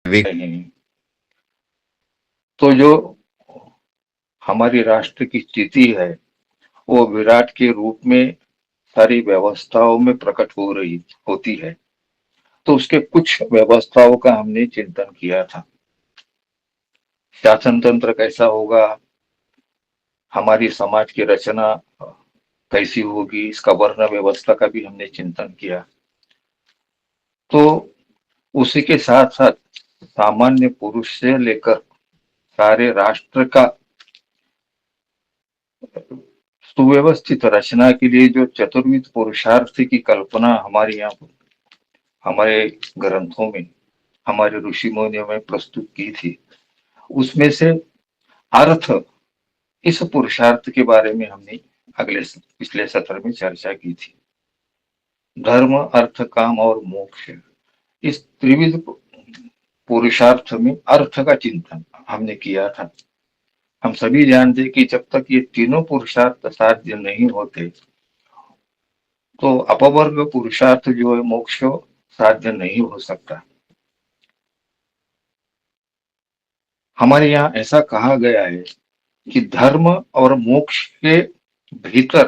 हैं। तो जो हमारी राष्ट्र की स्थिति है वो विराट के रूप में सारी व्यवस्थाओं में प्रकट हो रही होती है। तो उसके कुछ व्यवस्थाओं का हमने चिंतन किया था। शासन तंत्र कैसा होगा, हमारी समाज की रचना कैसी होगी, इसका वर्ण व्यवस्था का भी हमने चिंतन किया। तो उसी के साथ साथ सामान्य पुरुष से लेकर सारे राष्ट्र का सुव्यवस्थित रचना के लिए जो चतुर्विध पुरुषार्थ की कल्पना हमारे यहाँ हमारे ग्रंथों में हमारे ऋषि मुनियों में प्रस्तुत की थी, उसमें से अर्थ, इस पुरुषार्थ के बारे में हमने पिछले सत्र में चर्चा की थी। धर्म, अर्थ, काम और मोक्ष, इस त्रिविध पुरुषार्थ में अर्थ का चिंतन हमने किया था। हम सभी जानते कि जब तक ये तीनों पुरुषार्थ साध्य नहीं होते तो अपवर्ग पुरुषार्थ जो है मोक्ष साध्य नहीं हो सकता। हमारे यहाँ ऐसा कहा गया है कि धर्म और मोक्ष के भीतर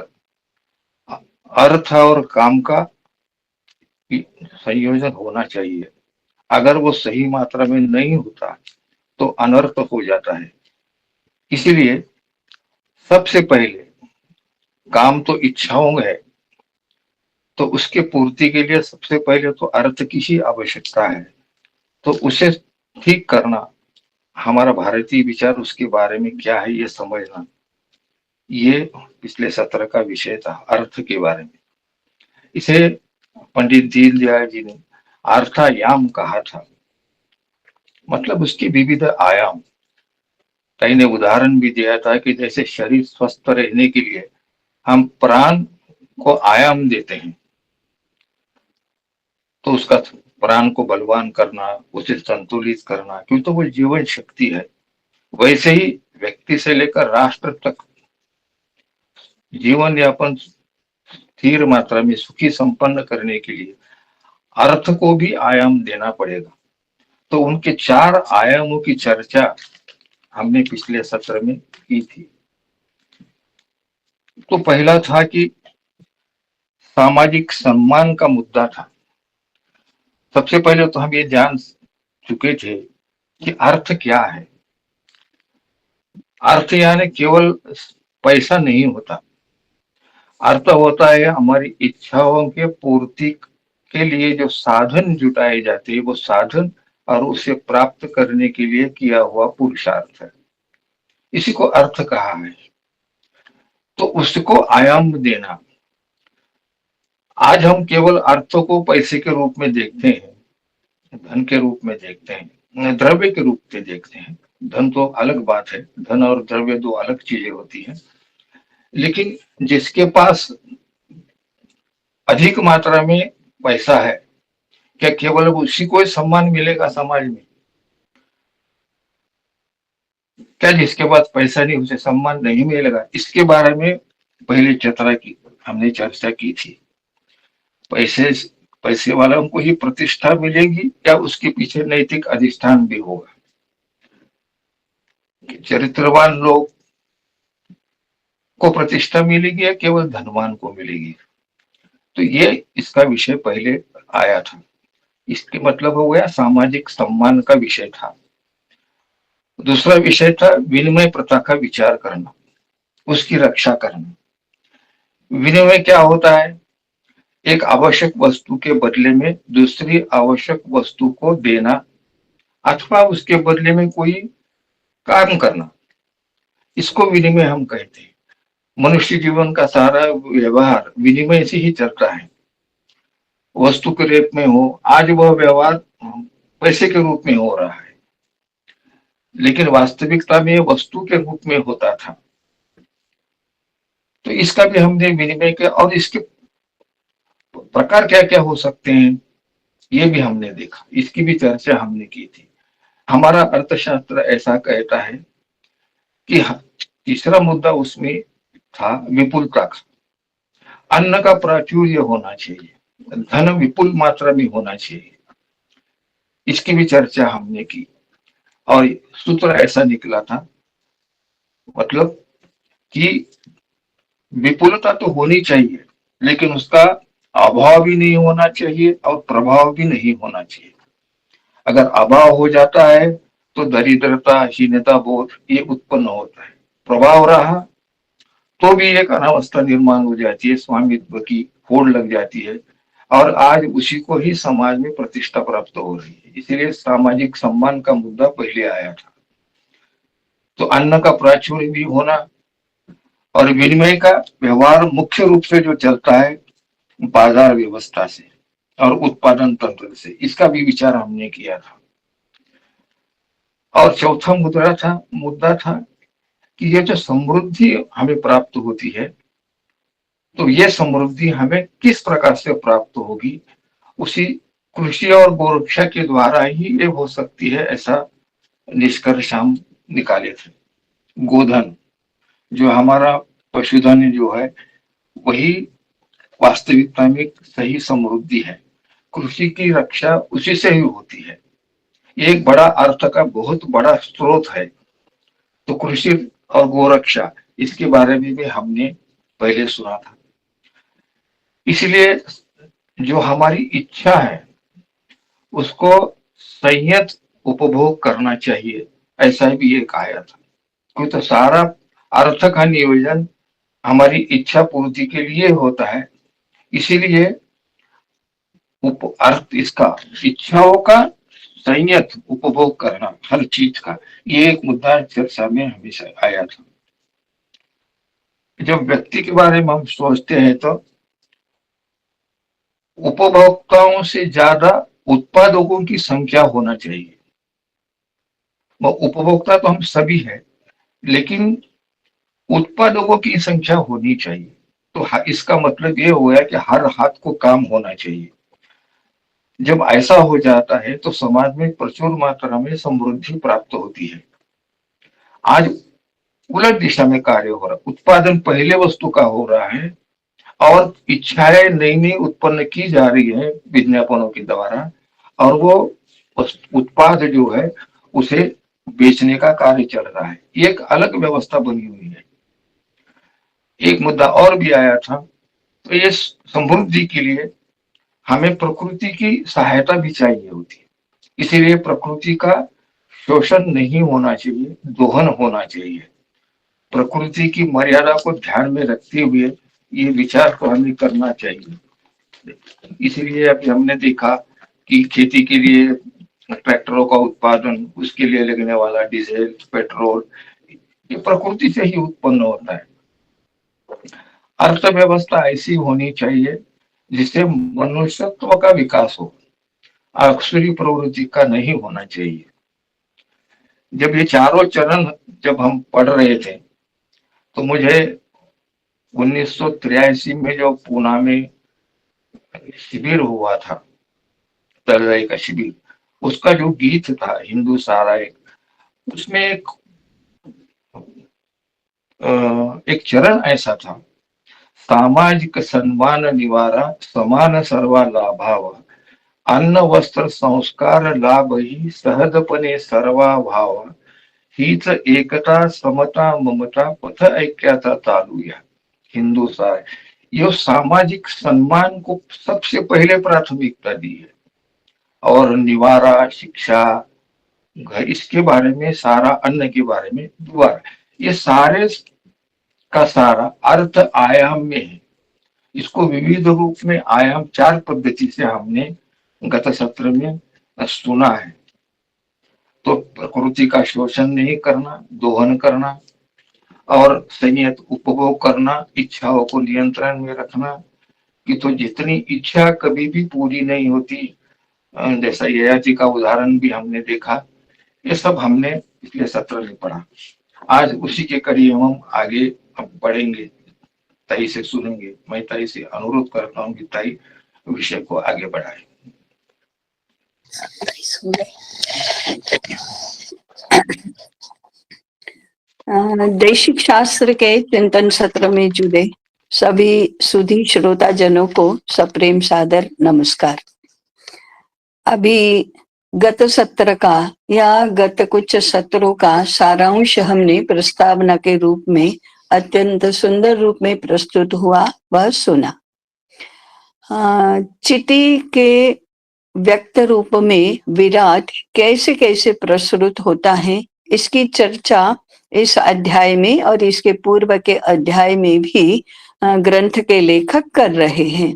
अर्थ और काम का संयोजन होना चाहिए। अगर वो सही मात्रा में नहीं होता तो अनर्थ हो जाता है। इसीलिए सबसे पहले काम तो इच्छाओं है, तो उसके पूर्ति के लिए सबसे पहले तो अर्थ की ही आवश्यकता है। तो उसे ठीक करना, हमारा भारतीय विचार उसके बारे में क्या है ये समझना, ये पिछले सत्र का विषय था, अर्थ के बारे में। इसे पंडित दीनदयाल जी ने अर्थायाम कहा था, मतलब उसके विविध आयाम। कई ने उदाहरण भी दिया था कि जैसे शरीर स्वस्थ रहने के लिए हम प्राण को आयाम देते हैं, तो उसका प्राण को बलवान करना, उसे संतुलित करना, क्योंकि तो वो जीवन शक्ति है। वैसे ही व्यक्ति से लेकर राष्ट्र तक जीवन यापन स्थिर मात्रा में सुखी संपन्न करने के लिए अर्थ को भी आयाम देना पड़ेगा। तो उनके चार आयामों की चर्चा हमने पिछले सत्र में की थी। तो पहला था कि सामाजिक सम्मान का मुद्दा था। सबसे पहले तो हम ये जान चुके थे कि अर्थ क्या है। अर्थ यानी केवल पैसा नहीं होता। अर्थ होता है हमारी इच्छाओं के पूर्ति के लिए जो साधन जुटाए जाते हैं, वो साधन और उसे प्राप्त करने के लिए किया हुआ पुरुषार्थ है, इसी को अर्थ कहा है। तो उसको आयाम देना। आज हम केवल अर्थों को पैसे के रूप में देखते हैं, धन के रूप में देखते हैं, द्रव्य के रूप में देखते हैं। धन तो अलग बात है, धन और द्रव्य दो अलग चीजें होती हैं। लेकिन जिसके पास अधिक मात्रा में पैसा है, क्या केवल उसी को सम्मान मिलेगा समाज में? क्या जिसके पास पैसा नहीं उसे सम्मान नहीं मिलेगा? इसके बारे में पहले चर्चा की, हमने चर्चा की थी। पैसे पैसे वालों को ही प्रतिष्ठा मिलेगी या उसके पीछे नैतिक अधिष्ठान भी होगा? चरित्रवान लोग को प्रतिष्ठा मिलेगी या केवल धनवान को मिलेगी? तो ये इसका विषय पहले आया था। इसके मतलब हो गया सामाजिक सम्मान का विषय था। दूसरा विषय था विनिमय प्रथा का विचार करना, उसकी रक्षा करना। विनिमय क्या होता है? एक आवश्यक वस्तु के बदले में दूसरी आवश्यक वस्तु को देना, अथवा उसके बदले में कोई काम करना, इसको विनिमय हम कहते हैं। मनुष्य जीवन का सारा व्यवहार विनिमय से ही चलता है। वस्तु के रूप में हो, आज वह व्यवहार पैसे के रूप में हो रहा है, लेकिन वास्तविकता में वस्तु के रूप में होता था। तो इसका भी हमने विनिमय के और इसके प्रकार क्या क्या हो सकते हैं ये भी हमने देखा, इसकी भी चर्चा हमने की थी। हमारा अर्थशास्त्र ऐसा कहता है कि तीसरा मुद्दा उसमें था विपुलता का। अन्न का प्राचुर्य होना चाहिए, धन विपुल मात्रा में होना चाहिए। इसकी भी चर्चा हमने की और सूत्र ऐसा निकला था, मतलब कि विपुलता तो होनी चाहिए लेकिन उसका अभाव भी नहीं होना चाहिए और प्रभाव भी नहीं होना चाहिए। अगर अभाव हो जाता है तो दरिद्रता, हीनता बोध ये उत्पन्न होता है। प्रभाव रहा तो भी एक अनावस्था निर्माण हो जाती है, स्वामित्व की होड़ लग जाती है और आज उसी को ही समाज में प्रतिष्ठा प्राप्त हो रही है। इसलिए सामाजिक सम्मान का मुद्दा पहले आया था। तो अन्न का प्राचुर्य भी होना और विनिमय का व्यवहार मुख्य रूप से जो चलता है बाजार व्यवस्था से और उत्पादन तंत्र से, इसका भी विचार हमने किया था। और चौथा मुद्दा था कि ये जो समृद्धि हमें प्राप्त होती है तो ये समृद्धि हमें किस प्रकार से प्राप्त होगी, उसी कृषि और गोरक्षा के द्वारा ही ये हो सकती है, ऐसा निष्कर्ष हम निकाले थे। गोधन जो हमारा पशुधन जो है वही वास्तविकता में सही समृद्धि है। कृषि की रक्षा उसी से ही होती है। ये एक बड़ा अर्थ का बहुत बड़ा स्रोत है। तो कृषि और गोरक्षा इसके बारे में भी हमने पहले सुना था। इसलिए जो हमारी इच्छा है उसको संयत उपभोग करना चाहिए, ऐसा भी एक आया था। क्यों तो सारा अर्थ का नियोजन हमारी इच्छा पूर्ति के लिए होता है। इसीलिए अर्थ इसका इच्छाओं का संयत उपभोग करना हर चीज का, ये एक मुद्दा चर्चा में हमेशा आया था। जब व्यक्ति के बारे में हम सोचते हैं तो उपभोक्ताओं से ज्यादा उत्पादकों की संख्या होना चाहिए। वो उपभोक्ता तो हम सभी हैं लेकिन उत्पादकों की संख्या होनी चाहिए। तो इसका मतलब ये हुआ कि हर हाथ को काम होना चाहिए। जब ऐसा हो जाता है तो समाज में प्रचुर मात्रा में समृद्धि प्राप्त होती है। आज उलट दिशा में कार्य हो रहा है, उत्पादन पहले वस्तु का हो रहा है और इच्छाएं नई नई उत्पन्न की जा रही है विज्ञापनों के द्वारा, और वो उत्पाद जो है उसे बेचने का कार्य चल रहा है। एक अलग व्यवस्था बनी हुई है। एक मुद्दा और भी आया था, तो ये समृद्धि के लिए हमें प्रकृति की सहायता भी चाहिए होती है। इसीलिए प्रकृति का शोषण नहीं होना चाहिए, दोहन होना चाहिए। प्रकृति की मर्यादा को ध्यान में रखते हुए ये विचार को हमें करना चाहिए। इसलिए अभी हमने देखा कि खेती के लिए ट्रैक्टरों का उत्पादन, उसके लिए लगने वाला डीजल, पेट्रोल, ये प्रकृति से ही उत्पन्न होता है। अर्थव्यवस्था ऐसी होनी चाहिए जिससे मनुष्यत्व का विकास हो, आसुरी प्रवृत्ति का नहीं होना चाहिए। जब ये चारों चरण जब हम पढ़ रहे थे तो मुझे 1983 में जो पूना में शिविर हुआ था, तलवाई का शिविर, उसका जो गीत था हिंदू सारा एक, उसमें एक चरण ऐसा था, सामाजिक सम्मान निवारा समान सर्वा लाभाव, अन्न वस्त्र संस्कार लाभ ही सहजपणे सर्वा भाव, हीच एकता समता ममता पथ ऐक्याचा चालूया। हिंदू सार ये सामाजिक सम्मान को सबसे पहले प्राथमिकता दी है और निवारा, शिक्षा, घर, इसके बारे में सारा, अन्न के बारे में दुआ, ये सारे का सारा अर्थ आयाम में है। इसको विविध रूप में आयाम 4 पद्धति से हमने गत सत्र में सुना है। तो प्रकृति का शोषण नहीं करना, दोहन करना और संयत उपभोग करना, इच्छाओं को नियंत्रण में रखना। कि तो जितनी इच्छा कभी भी पूरी नहीं होती, जैसा ययाति का उदाहरण भी हमने देखा, ये सब हमने पिछले सत्र में पढ़ा। आज उसी के कड़ी हम आगे अब बढ़ेंगे, ताई से सुनेंगे। मैं ताई से अनुरोध करता हूँ कि ताई विषय को आगे बढ़ाए। देशिक शास्त्र के चिंतन सत्र में जुड़े सभी सुधी श्रोता जनों को सप्रेम सादर नमस्कार। अभी गत सत्र का या गत कुछ सत्रों का सारांश हमने प्रस्तावना के रूप में अत्यंत सुंदर रूप में प्रस्तुत हुआ वह सुना। चिति के व्यक्त रूप में विराट कैसे कैसे प्रस्तुत होता है, इसकी चर्चा इस अध्याय में और इसके पूर्व के अध्याय में भी ग्रंथ के लेखक कर रहे हैं।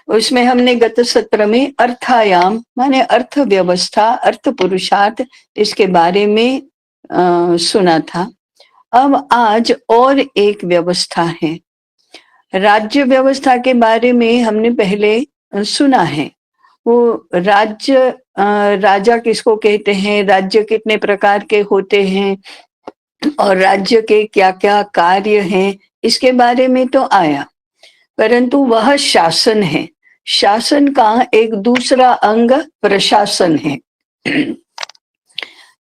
उसमें हमने गत सत्र में अर्थायाम माने अर्थ व्यवस्था, अर्थ पुरुषार्थ, इसके बारे में सुना था। अब आज और एक व्यवस्था है, राज्य व्यवस्था के बारे में हमने पहले सुना है। वो राज्य, राजा किसको कहते हैं, राज्य कितने प्रकार के होते हैं और राज्य के क्या क्या कार्य हैं, इसके बारे में तो आया। परंतु वह शासन है, शासन का एक दूसरा अंग प्रशासन है।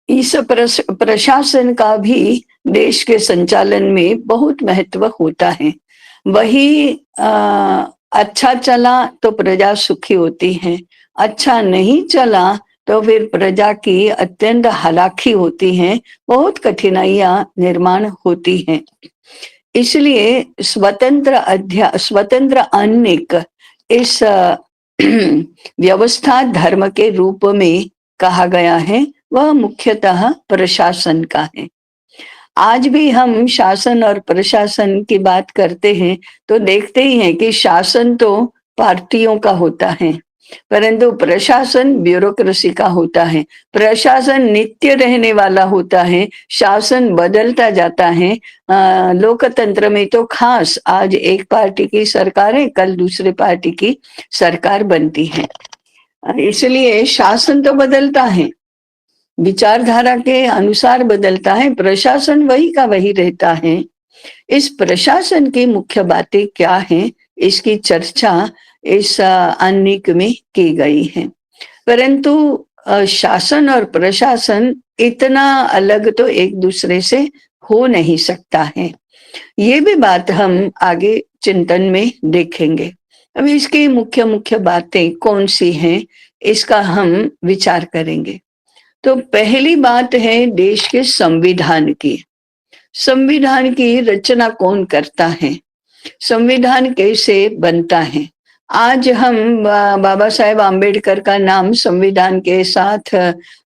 इस प्रशासन का भी देश के संचालन में बहुत महत्व होता है। वही अच्छा चला तो प्रजा सुखी होती है, अच्छा नहीं चला तो फिर प्रजा की अत्यंत हालाकी होती है, बहुत कठिनाइयां निर्माण होती हैं। इसलिए स्वतंत्र अनेक इस व्यवस्था धर्म के रूप में कहा गया है, वह मुख्यतः प्रशासन का है। आज भी हम शासन और प्रशासन की बात करते हैं तो देखते ही हैं कि शासन तो पार्टियों का होता है, परंतु प्रशासन ब्यूरोक्रेसी का होता है। प्रशासन नित्य रहने वाला होता है, शासन बदलता जाता है। लोकतंत्र में तो खास आज एक पार्टी की सरकार है, कल दूसरे पार्टी की सरकार बनती है, इसलिए शासन तो बदलता है, विचारधारा के अनुसार बदलता है, प्रशासन वही का वही रहता है। इस प्रशासन की मुख्य बातें क्या हैं, इसकी चर्चा इस आह्निक में की गई है। परंतु शासन और प्रशासन इतना अलग तो एक दूसरे से हो नहीं सकता है, ये भी बात हम आगे चिंतन में देखेंगे। अब इसकी मुख्य मुख्य बातें कौन सी हैं, इसका हम विचार करेंगे। तो पहली बात है देश के संविधान की। संविधान की रचना कौन करता है, संविधान कैसे बनता है। आज हम बाबा साहेब आम्बेडकर का नाम संविधान के साथ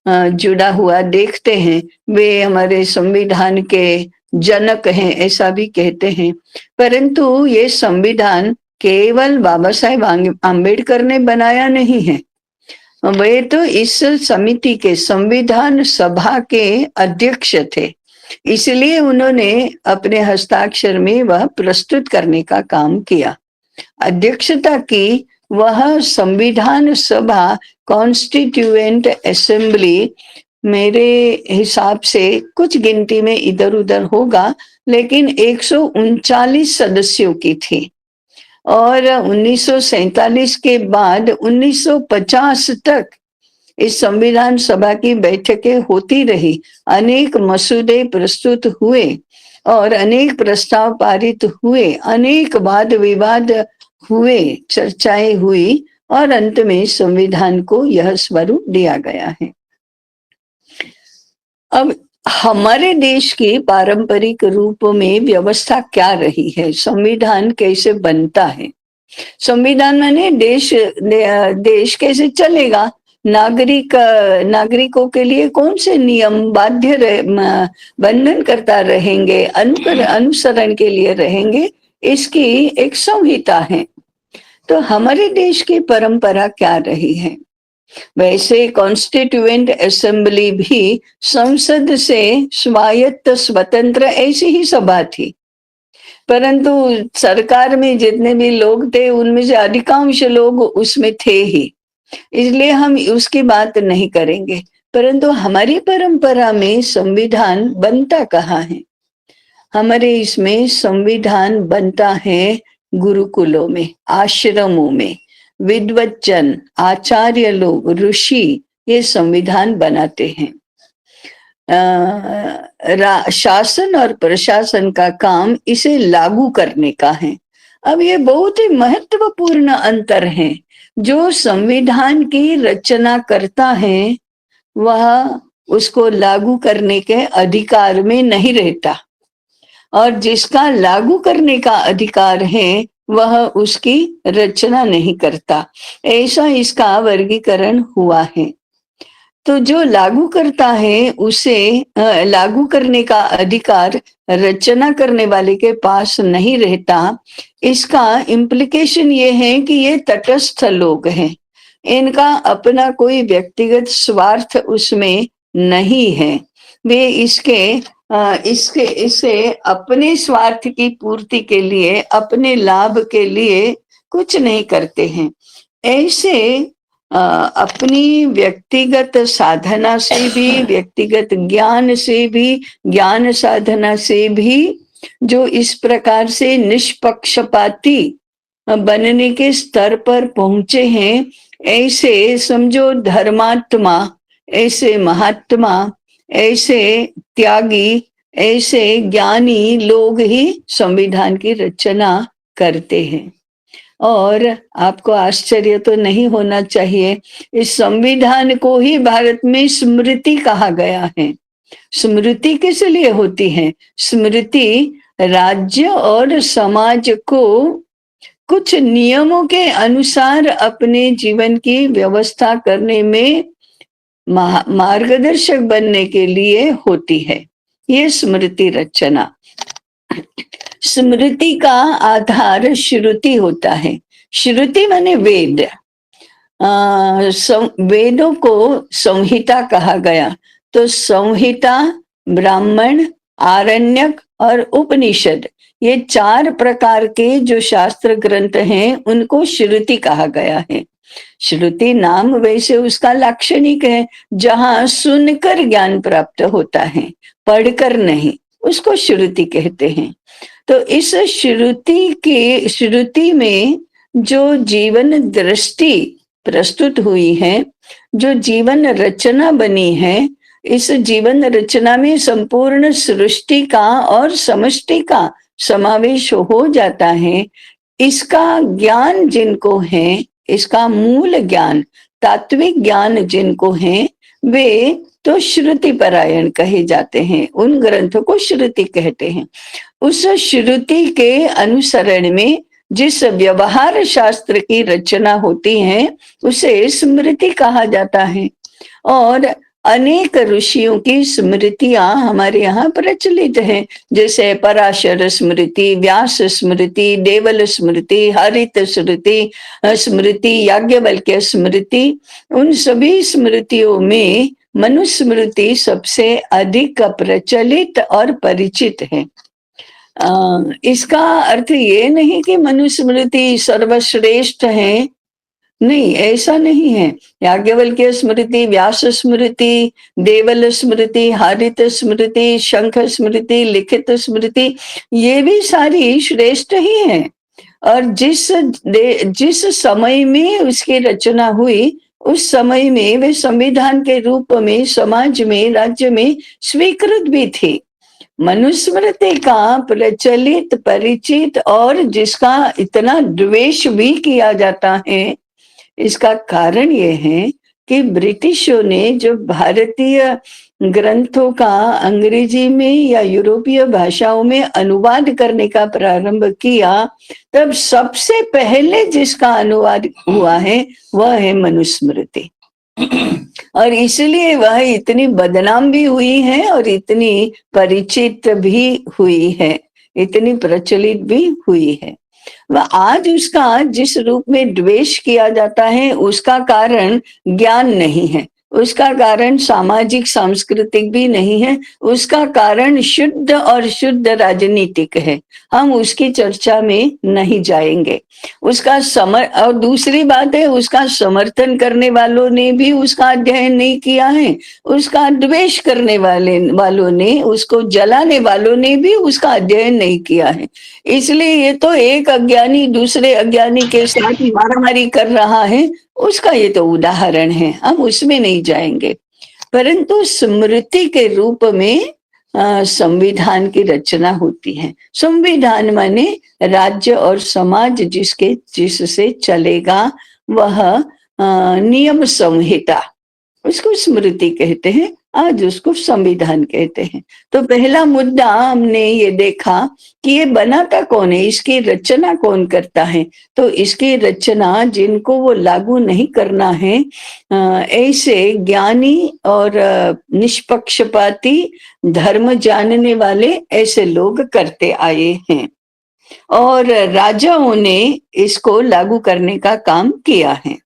जुड़ा हुआ देखते हैं, वे हमारे संविधान के जनक हैं ऐसा भी कहते हैं। परंतु ये संविधान केवल बाबा साहेब आम्बेडकर ने बनाया नहीं है, वे तो इस समिति के संविधान सभा के अध्यक्ष थे, इसलिए उन्होंने अपने हस्ताक्षर में वह प्रस्तुत करने का काम किया, अध्यक्षता की। वह संविधान सभा कॉन्स्टिट्यूएंट असेंबली मेरे हिसाब से कुछ गिनती में इधर उधर होगा, लेकिन 139 सदस्यों की थी और 1947 के बाद 1950 तक इस संविधान सभा की बैठकें होती रही, अनेक मसूदे प्रस्तुत हुए और अनेक प्रस्ताव पारित हुए, अनेक वाद विवाद हुए, चर्चाएं हुई और अंत में संविधान को यह स्वरूप दिया गया है। अब हमारे देश की पारंपरिक रूप में व्यवस्था क्या रही है, संविधान कैसे बनता है। संविधान माने देश कैसे चलेगा, नागरिकों के लिए कौन से नियम बाध्य बंधन करता रहेंगे, अनुसरण के लिए रहेंगे, इसकी एक संहिता है। तो हमारे देश की परंपरा क्या रही है। वैसे कॉन्स्टिट्यूएंट असेंबली भी संसद से स्वायत्त स्वतंत्र ऐसी ही सभा थी, परंतु सरकार में जितने भी लोग थे उनमें से अधिकांश लोग उसमें थे ही, इसलिए हम उसकी बात नहीं करेंगे। परंतु हमारी परंपरा में संविधान बनता कहाँ है, हमारे इसमें संविधान बनता है गुरुकुलों में, आश्रमों में, विद्वज्जन आचार्य लोग, ऋषि ये संविधान बनाते हैं। शासन और प्रशासन का काम इसे लागू करने का है। अब ये बहुत ही महत्वपूर्ण अंतर है। जो संविधान की रचना करता है वह उसको लागू करने के अधिकार में नहीं रहता, और जिसका लागू करने का अधिकार है वह उसकी रचना नहीं करता। ऐसा इसका वर्गीकरण हुआ है। तो जो लागू करता है उसे लागू करने का अधिकार रचना करने वाले के पास नहीं रहता। इसका इम्प्लीकेशन ये है कि ये तटस्थ लोग हैं, इनका अपना कोई व्यक्तिगत स्वार्थ उसमें नहीं है। वे इसे अपने स्वार्थ की पूर्ति के लिए, अपने लाभ के लिए कुछ नहीं करते हैं। ऐसे अपनी व्यक्तिगत साधना से भी, व्यक्तिगत ज्ञान से भी, ज्ञान साधना से भी जो इस प्रकार से निष्पक्षपाती बनने के स्तर पर पहुंचे हैं, ऐसे समझो धर्मात्मा, ऐसे महात्मा, ऐसे त्यागी, ऐसे ज्ञानी लोग ही संविधान की रचना करते हैं। और आपको आश्चर्य तो नहीं होना चाहिए, इस संविधान को ही भारत में स्मृति कहा गया है। स्मृति किस लिए होती है? स्मृति राज्य और समाज को कुछ नियमों के अनुसार अपने जीवन की व्यवस्था करने में मार्गदर्शक बनने के लिए होती है। ये स्मृति रचना। स्मृति का आधार श्रुति होता है। श्रुति माने वेद। वेदों को संहिता कहा गया, तो संहिता, ब्राह्मण, आरण्यक और उपनिषद, ये 4 प्रकार के जो शास्त्र ग्रंथ हैं उनको श्रुति कहा गया है। श्रुति नाम वैसे उसका लाक्षणिक है, जहां सुनकर ज्ञान प्राप्त होता है, पढ़कर नहीं, उसको श्रुति कहते हैं। तो इस श्रुति में जो जीवन दृष्टि प्रस्तुत हुई है, जो जीवन रचना बनी है, इस जीवन रचना में संपूर्ण सृष्टि का और समष्टि का समावेश हो जाता है। इसका ज्ञान जिनको है, इसका मूल ज्ञान, तात्विक ज्ञान जिनको है, वे तो श्रुति परायण कहे जाते हैं। उन ग्रंथों को श्रुति कहते हैं। उस श्रुति के अनुसरण में जिस व्यवहार शास्त्र की रचना होती है उसे स्मृति कहा जाता है। और अनेक ऋषियों की स्मृतियां हमारे यहाँ प्रचलित हैं, जैसे पराशर स्मृति, व्यास स्मृति, देवल स्मृति, हरित स्मृति, स्मृति याज्ञवल्क्य स्मृति। उन सभी स्मृतियों में मनुस्मृति सबसे अधिक प्रचलित और परिचित है। इसका अर्थ ये नहीं कि मनुस्मृति सर्वश्रेष्ठ है, नहीं, ऐसा नहीं है। याज्ञवल्क्य स्मृति, व्यास स्मृति, देवल स्मृति, हरित स्मृति, शंख स्मृति, लिखित स्मृति, ये भी सारी श्रेष्ठ ही है। और जिस समय में उसकी रचना हुई, उस समय में वे संविधान के रूप में समाज में, राज्य में स्वीकृत भी थी। मनुस्मृति का प्रचलित, परिचित और जिसका इतना द्वेष भी किया जाता है, इसका कारण ये है कि ब्रिटिशों ने जो भारतीय ग्रंथों का अंग्रेजी में या यूरोपीय भाषाओं में अनुवाद करने का प्रारंभ किया, तब सबसे पहले जिसका अनुवाद हुआ है वह है मनुस्मृति। और इसलिए वह इतनी बदनाम भी हुई है और इतनी परिचित भी हुई है, इतनी प्रचलित भी हुई है। वह आज उसका जिस रूप में द्वेष किया जाता है, उसका कारण ज्ञान नहीं है, उसका कारण सामाजिक सांस्कृतिक भी नहीं है, उसका कारण शुद्ध और शुद्ध राजनीतिक है। हम उसकी चर्चा में नहीं जाएंगे। उसका और दूसरी बात है, उसका समर्थन करने वालों ने भी उसका अध्ययन नहीं किया है, उसका द्वेष करने वालों ने, उसको जलाने वालों ने भी उसका अध्ययन नहीं किया है। इसलिए ये तो एक अज्ञानी दूसरे अज्ञानी के साथ मारामारी कर रहा है, उसका ये तो उदाहरण है, हम उसमें नहीं जाएंगे। परंतु स्मृति के रूप में संविधान की रचना होती है। संविधान माने राज्य और समाज जिससे चलेगा, वह नियम संहिता, उसको स्मृति कहते हैं, आज उसको संविधान कहते हैं। तो पहला मुद्दा हमने ये देखा कि ये बनाता कौन है, इसकी रचना कौन करता है। तो इसकी रचना जिनको वो लागू नहीं करना है, ऐसे ज्ञानी और निष्पक्षपाती धर्म जानने वाले ऐसे लोग करते आए हैं, और राजाओं ने इसको लागू करने का काम किया है।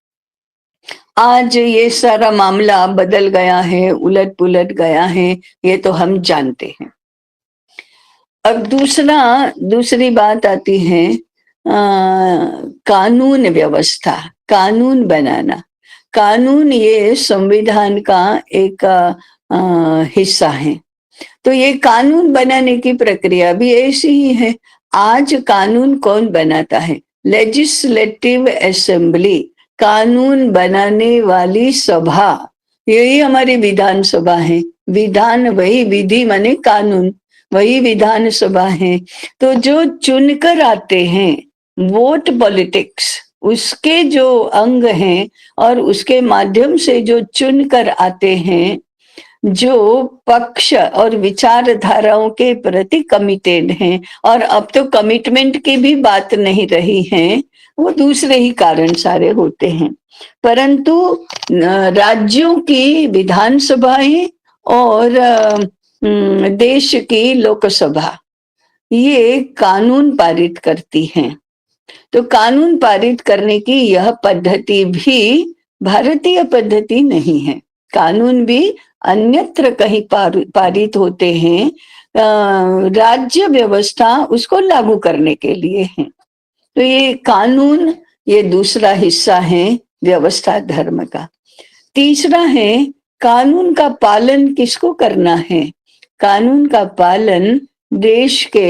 आज ये सारा मामला बदल गया है, उलट पुलट गया है, ये तो हम जानते हैं। अब दूसरी बात आती है कानून व्यवस्था, कानून बनाना। कानून ये संविधान का एक हिस्सा है। तो ये कानून बनाने की प्रक्रिया भी ऐसी ही है। आज कानून कौन बनाता है? लेजिस्लेटिव असेंबली, कानून बनाने वाली सभा, यही हमारी विधान सभा है। विधान वही, विधि माने कानून, वही विधान सभा है। तो जो चुनकर आते हैं, वोट पॉलिटिक्स उसके जो अंग हैं, और उसके माध्यम से जो चुनकर आते हैं, जो पक्ष और विचारधाराओं के प्रति कमिटेड हैं, और अब तो कमिटमेंट की भी बात नहीं रही है, वो दूसरे ही कारण सारे होते हैं। परंतु राज्यों की विधानसभाएं और देश की लोकसभा ये कानून पारित करती हैं। तो कानून पारित करने की यह पद्धति भी भारतीय पद्धति नहीं है। कानून भी अन्यत्र कहीं पारित होते हैं, राज्य व्यवस्था उसको लागू करने के लिए है। तो ये कानून, ये दूसरा हिस्सा है व्यवस्था धर्म का। तीसरा है कानून का पालन किसको करना है? कानून का पालन देश के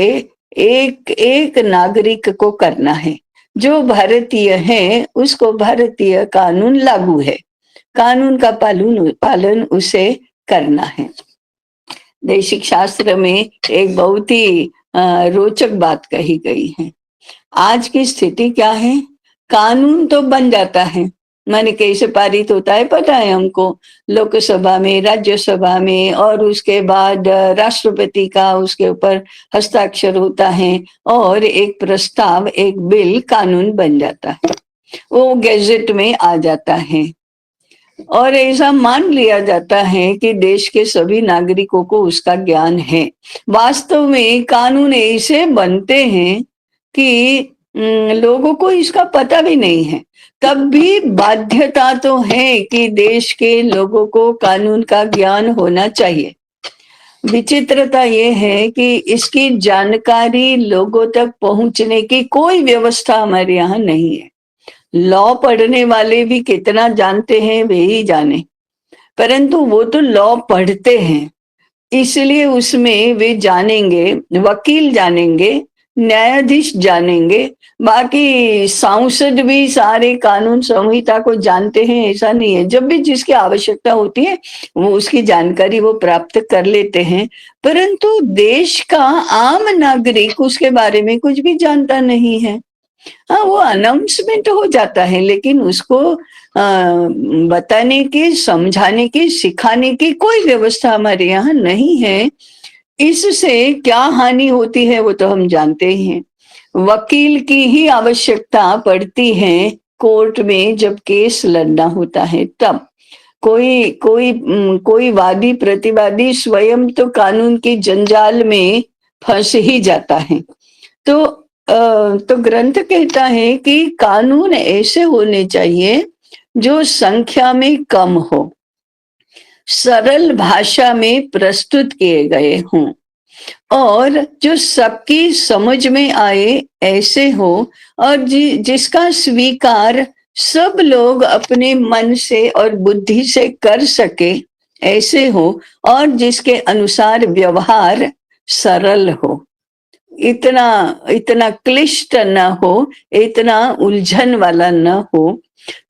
एक एक नागरिक को करना है। जो भारतीय है उसको भारतीय कानून लागू है, कानून का पालन उसे करना है। देशिक शास्त्र में एक बहुत ही रोचक बात कही गई है। आज की स्थिति क्या है? कानून तो बन जाता है, माने कैसे पारित होता है पता है हमको, लोकसभा में, राज्यसभा में, और उसके बाद राष्ट्रपति का उसके ऊपर हस्ताक्षर होता है, और एक प्रस्ताव, एक बिल कानून बन जाता है, वो गैजेट में आ जाता है। और ऐसा मान लिया जाता है कि देश के सभी नागरिकों को उसका ज्ञान है। वास्तव में कानून ऐसे बनते हैं कि लोगों को इसका पता भी नहीं है। तब भी बाध्यता तो है कि देश के लोगों को कानून का ज्ञान होना चाहिए। विचित्रता ये है कि इसकी जानकारी लोगों तक पहुंचने की कोई व्यवस्था हमारे यहाँ नहीं है। लॉ पढ़ने वाले भी कितना जानते हैं वे ही जाने, परंतु वो तो लॉ पढ़ते हैं, इसलिए उसमें वे जानेंगे, वकील जानेंगे, न्यायाधीश जानेंगे, बाकी सांसद भी सारे कानून संहिता को जानते हैं ऐसा नहीं है। जब भी जिसकी आवश्यकता होती है वो उसकी जानकारी वो प्राप्त कर लेते हैं, परंतु देश का आम नागरिक उसके बारे में कुछ भी जानता नहीं है। हाँ, वो अनाउंसमेंट हो जाता है, लेकिन उसको बताने की, समझाने की, सिखाने की कोई व्यवस्था हमारे यहाँ नहीं है। इससे क्या हानि होती है वो तो हम जानते ही हैं। वकील की ही आवश्यकता पड़ती है कोर्ट में जब केस लड़ना होता है, तब कोई कोई कोई वादी प्रतिवादी स्वयं तो कानून की जंजाल में फंस ही जाता है। तो ग्रंथ कहता है कि कानून ऐसे होने चाहिए जो संख्या में कम हो, सरल भाषा में प्रस्तुत किए गए हों, और जो सबकी समझ में आए ऐसे हो, और जिसका स्वीकार सब लोग अपने मन से और बुद्धि से कर सके ऐसे हो, और जिसके अनुसार व्यवहार सरल हो, इतना इतना क्लिष्ट न हो, इतना उलझन वाला न हो।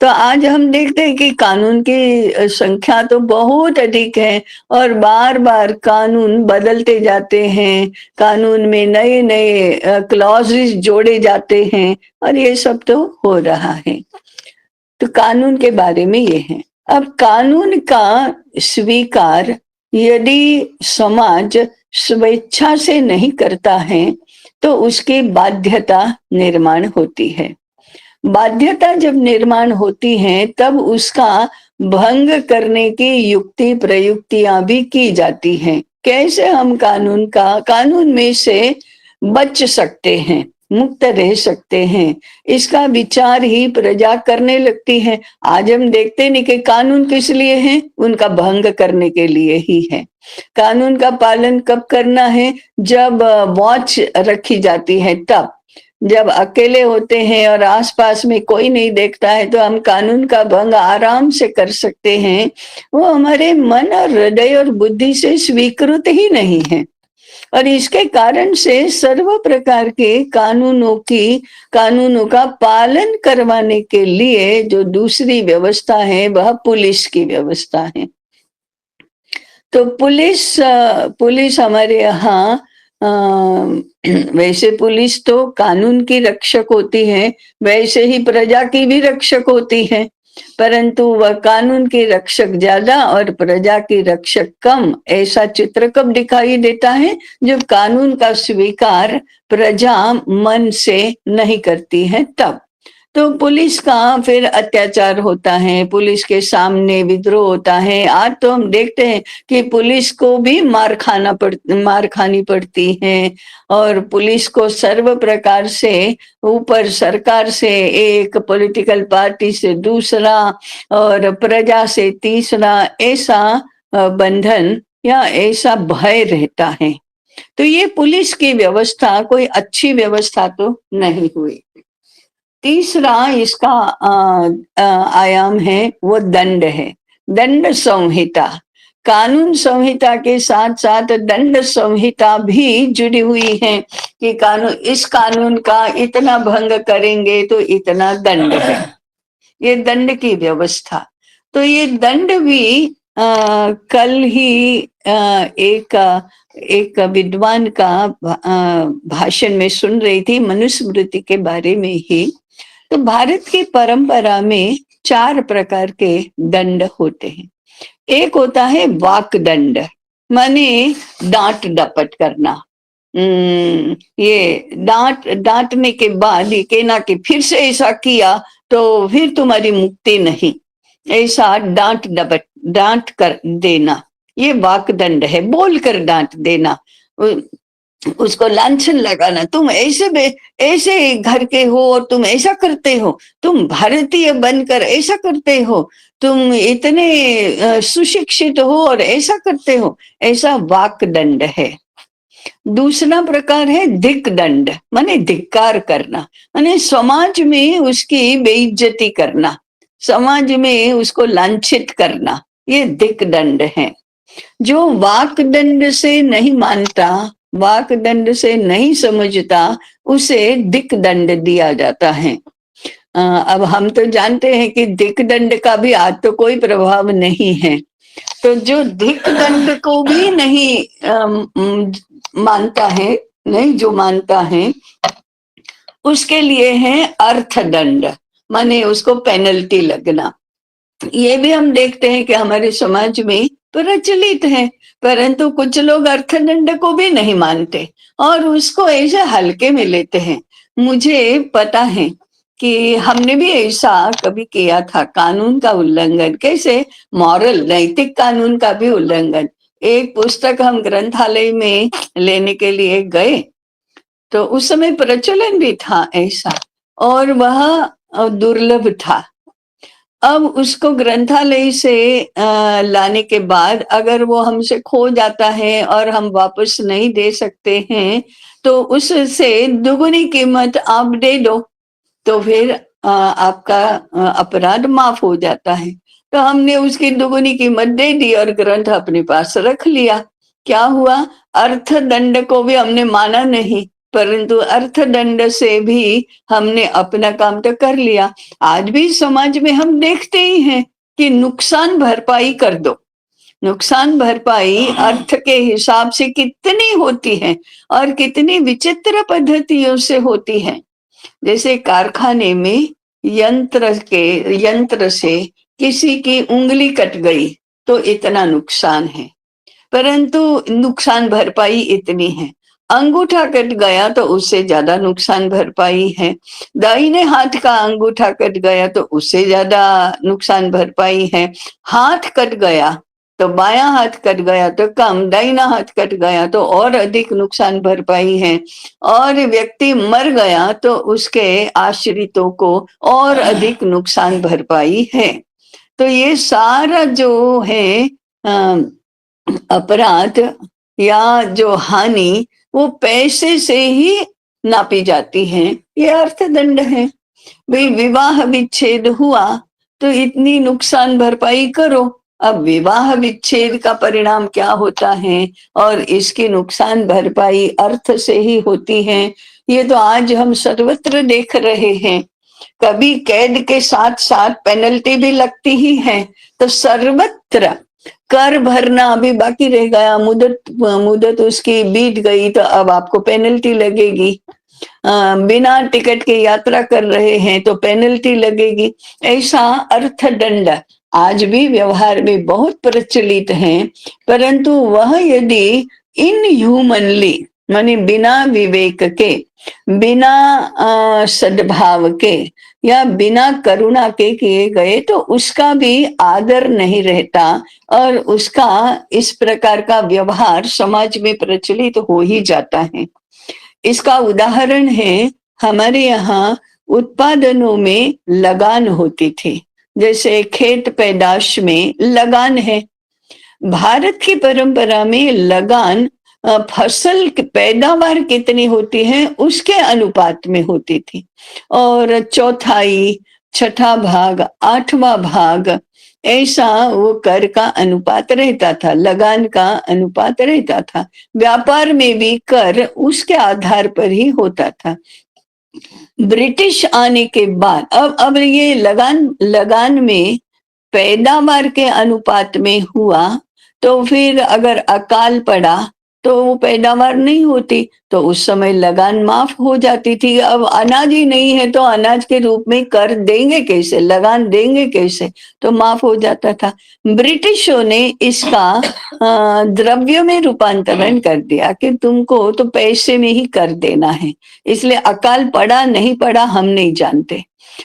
तो आज हम देखते हैं कि कानून की संख्या तो बहुत अधिक है, और बार बार कानून बदलते जाते हैं, कानून में नए नए क्लॉजेस जोड़े जाते हैं, और ये सब तो हो रहा है। तो कानून के बारे में ये है। अब कानून का स्वीकार यदि समाज स्वेच्छा से नहीं करता है तो उसकी बाध्यता निर्माण होती है। बाध्यता जब निर्माण होती है तब उसका भंग करने की युक्ति प्रयुक्तियां भी की जाती हैं। कैसे हम कानून में से बच सकते हैं, मुक्त रह सकते हैं, इसका विचार ही प्रजा करने लगती है। आज हम देखते नहीं कि कानून किस लिए है, उनका भंग करने के लिए ही है। कानून का पालन कब करना है, जब वॉच रखी जाती है तब। जब अकेले होते हैं और आसपास में कोई नहीं देखता है तो हम कानून का भंग आराम से कर सकते हैं। वो हमारे मन और हृदय और बुद्धि से स्वीकृत ही नहीं है और इसके कारण से सर्व प्रकार के कानूनों का पालन करवाने के लिए जो दूसरी व्यवस्था है वह पुलिस की व्यवस्था है। तो पुलिस हमारे यहाँ वैसे पुलिस तो कानून की रक्षक होती है, वैसे ही प्रजा की भी रक्षक होती है, परंतु वह कानून की रक्षक ज्यादा और प्रजा की रक्षक कम, ऐसा चित्र कब दिखाई देता है, जब कानून का स्वीकार प्रजा मन से नहीं करती है तब। तो पुलिस का फिर अत्याचार होता है, पुलिस के सामने विद्रोह होता है। आज तो हम देखते हैं कि पुलिस को भी मार खानी पड़ती है और पुलिस को सर्व प्रकार से ऊपर सरकार से एक, पॉलिटिकल पार्टी से दूसरा और प्रजा से तीसरा, ऐसा बंधन या ऐसा भय रहता है। तो ये पुलिस की व्यवस्था कोई अच्छी व्यवस्था तो नहीं हुई। तीसरा इसका आयाम है वो दंड है, दंड संहिता। कानून संहिता के साथ साथ दंड संहिता भी जुड़ी हुई है कि इस कानून का इतना भंग करेंगे तो इतना दंड है, ये दंड की व्यवस्था। तो ये दंड भी कल ही एक विद्वान का भाषण में सुन रही थी, मनुस्मृति के बारे में ही। तो भारत की परंपरा में 4 प्रकार के दंड होते हैं। एक होता है वाक दंड, माने डांट डपट करना। ये डांटने के बाद ये कहना कि फिर से ऐसा किया तो फिर तुम्हारी मुक्ति नहीं, ऐसा डांट कर देना, ये वाक दंड है। बोल कर डांट देना, उसको लांछन लगाना, तुम ऐसे घर के हो और तुम ऐसा करते हो, तुम भारतीय बनकर ऐसा करते हो, तुम इतने सुशिक्षित हो और ऐसा करते हो, ऐसा वाक दंड है। दूसरा प्रकार है धिक दंड, माने धिक्कार करना, माने समाज में उसकी बेइज्जती करना, समाज में उसको लांछित करना, ये धिक दंड है। जो वाक दंड से नहीं मानता, वाक दंड से नहीं समझता, उसे दिक दंड दिया जाता है। अब हम तो जानते हैं कि दिक दंड का भी आज तो कोई प्रभाव नहीं है। तो जो दिक दंड को भी नहीं मानता है, नहीं जो मानता है, उसके लिए है अर्थदंड, माने उसको पेनल्टी लगना। ये भी हम देखते हैं कि हमारे समाज में प्रचलित है, परंतु कुछ लोग अर्थदंड को भी नहीं मानते और उसको ऐसे हल्के में लेते हैं। मुझे पता है कि हमने भी ऐसा कभी किया था, कानून का उल्लंघन, कैसे मॉरल नैतिक कानून का भी उल्लंघन। एक पुस्तक हम ग्रंथालय में लेने के लिए गए तो उस समय प्रचलन भी था ऐसा और वह दुर्लभ था। अब उसको ग्रंथालय से लाने के बाद अगर वो हमसे खो जाता है और हम वापस नहीं दे सकते हैं तो उससे दुगुनी कीमत आप दे दो, तो फिर आपका अपराध माफ हो जाता है। तो हमने उसकी दुगुनी कीमत दे दी और ग्रंथ अपने पास रख लिया। क्या हुआ, अर्थदंड को भी हमने माना नहीं, परंतु अर्थदंड से भी हमने अपना काम तो कर लिया। आज भी समाज में हम देखते ही हैं कि नुकसान भरपाई कर दो, नुकसान भरपाई अर्थ के हिसाब से कितनी होती है और कितनी विचित्र पद्धतियों से होती है। जैसे कारखाने में यंत्र से किसी की उंगली कट गई तो इतना नुकसान है, परंतु नुकसान भरपाई इतनी है। अंगूठा कट गया तो उससे ज्यादा नुकसान भरपाई है। दाहिने हाथ का अंगूठा कट गया तो उससे ज्यादा नुकसान भरपाई है। हाथ कट गया तो बायां हाथ कट गया तो कम, दाहिना हाथ कट गया तो और अधिक नुकसान भरपाई है। और व्यक्ति मर गया तो उसके आश्रितों को और अधिक नुकसान भरपाई है। तो ये सारा जो है अपराध या जो हानि, वो पैसे से ही नापी जाती है। ये अर्थदंड है। भाई विवाह विच्छेद हुआ तो इतनी नुकसान भरपाई करो। अब विवाह विच्छेद का परिणाम क्या होता है और इसकी नुकसान भरपाई अर्थ से ही होती है, ये तो आज हम सर्वत्र देख रहे हैं। कभी कैद के साथ साथ पेनल्टी भी लगती ही है। तो सर्वत्र कर भरना अभी बाकी रह गया, मुदत मुदत उसकी बीत गई तो अब आपको पेनल्टी लगेगी। बिना टिकट के यात्रा कर रहे हैं तो पेनल्टी लगेगी। ऐसा अर्थदंड आज भी व्यवहार में बहुत प्रचलित है। परंतु वह यदि इनह्यूमनली, माने बिना विवेक के, बिना सद्भाव के या बिना करुणा के किए गए तो उसका भी आदर नहीं रहता और उसका इस प्रकार का व्यवहार समाज में प्रचलित हो ही जाता है। इसका उदाहरण है, हमारे यहाँ उत्पादनों में लगान होती थी। जैसे खेत पैदाश में लगान है। भारत की परंपरा में लगान फसल की पैदावार कितनी होती है उसके अनुपात में होती थी। और चौथाई, छठा भाग, आठवां भाग, ऐसा वो कर का अनुपात रहता था, लगान का अनुपात रहता था। व्यापार में भी कर उसके आधार पर ही होता था। ब्रिटिश आने के बाद अब ये लगान लगान में पैदावार के अनुपात में हुआ तो फिर अगर अकाल पड़ा तो वो पैदावार नहीं होती, तो उस समय लगान माफ हो जाती थी। अब अनाज ही नहीं है तो अनाज के रूप में कर देंगे कैसे, लगान देंगे कैसे, तो माफ हो जाता था। ब्रिटिशों ने इसका द्रव्य में रूपांतरण कर दिया कि तुमको तो पैसे में ही कर देना है। इसलिए अकाल पड़ा नहीं पड़ा हम नहीं जानते,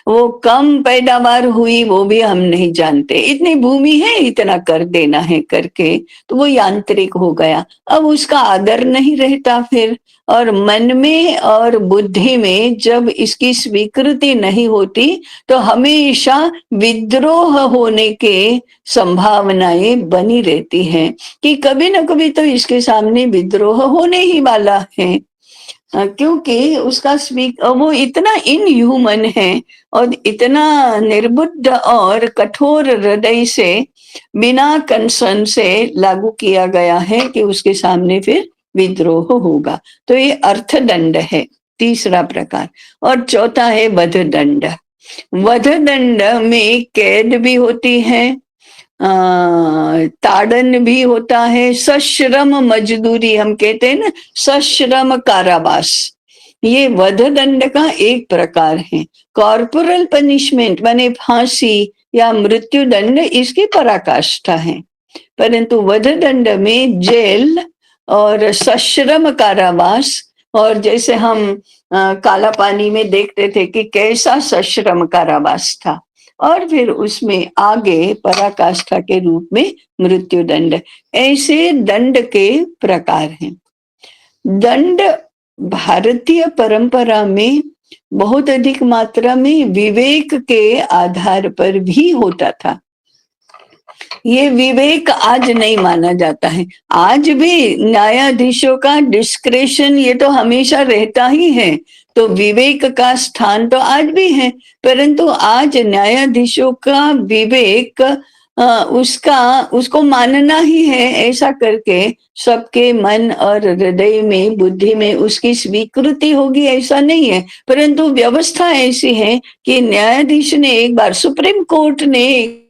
वो कम पैदावार हुई वो भी हम नहीं जानते, इतनी भूमि है इतना कर देना है करके तो वो यांत्रिक हो गया। अब उसका आदर नहीं रहता फिर, और मन में और बुद्धि में जब इसकी स्वीकृति नहीं होती तो हमेशा विद्रोह होने के संभावनाएं बनी रहती हैं कि कभी ना कभी तो इसके सामने विद्रोह होने ही वाला है। क्योंकि उसका वो इतना इनह्यूमन है और इतना निर्बुद्ध और कठोर हृदय से बिना कंसर्न से लागू किया गया है कि उसके सामने फिर विद्रोह होगा। तो ये अर्थदंड है तीसरा प्रकार। और चौथा है वधदंड। वधदंड में कैद भी होती है, ताड़न भी होता है, सश्रम मजदूरी हम कहते हैं ना, सश्रम कारावास, ये वधदंड का एक प्रकार है। कॉर्पोरल पनिशमेंट माने फांसी या मृत्यु दंड इसकी पराकाष्ठा है, परंतु वधदंड में जेल और सश्रम कारावास। और जैसे हम काला पानी में देखते थे कि कैसा सश्रम कारावास था, और फिर उसमें आगे पराकाष्ठा के रूप में मृत्यु दंड। ऐसे दंड के प्रकार हैं। दंड भारतीय परंपरा में बहुत अधिक मात्रा में विवेक के आधार पर भी होता था। ये विवेक आज नहीं माना जाता है। आज भी न्यायाधीशों का डिस्क्रेशन ये तो हमेशा रहता ही है, तो विवेक का स्थान तो आज भी है, परंतु आज न्यायाधीशों का विवेक उसको मानना ही है ऐसा करके सबके मन और हृदय में, बुद्धि में उसकी स्वीकृति होगी ऐसा नहीं है। परंतु व्यवस्था ऐसी है कि न्यायाधीश ने एक बार, सुप्रीम कोर्ट ने एक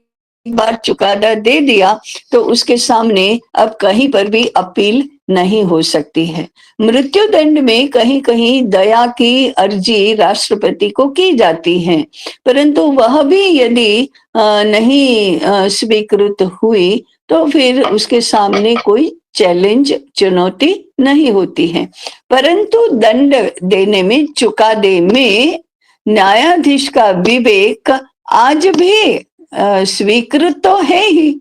बार चुकादा दे दिया तो उसके सामने अब कहीं पर भी अपील नहीं हो सकती है। मृत्यु दंड में कहीं कहीं दया की अर्जी राष्ट्रपति को की जाती है, परंतु वह भी यदि नहीं स्वीकृत हुई तो फिर उसके सामने कोई चैलेंज, चुनौती नहीं होती है। परंतु दंड देने में, चुकादे में न्यायाधीश का विवेक आज भी स्वीकृत तो है ही।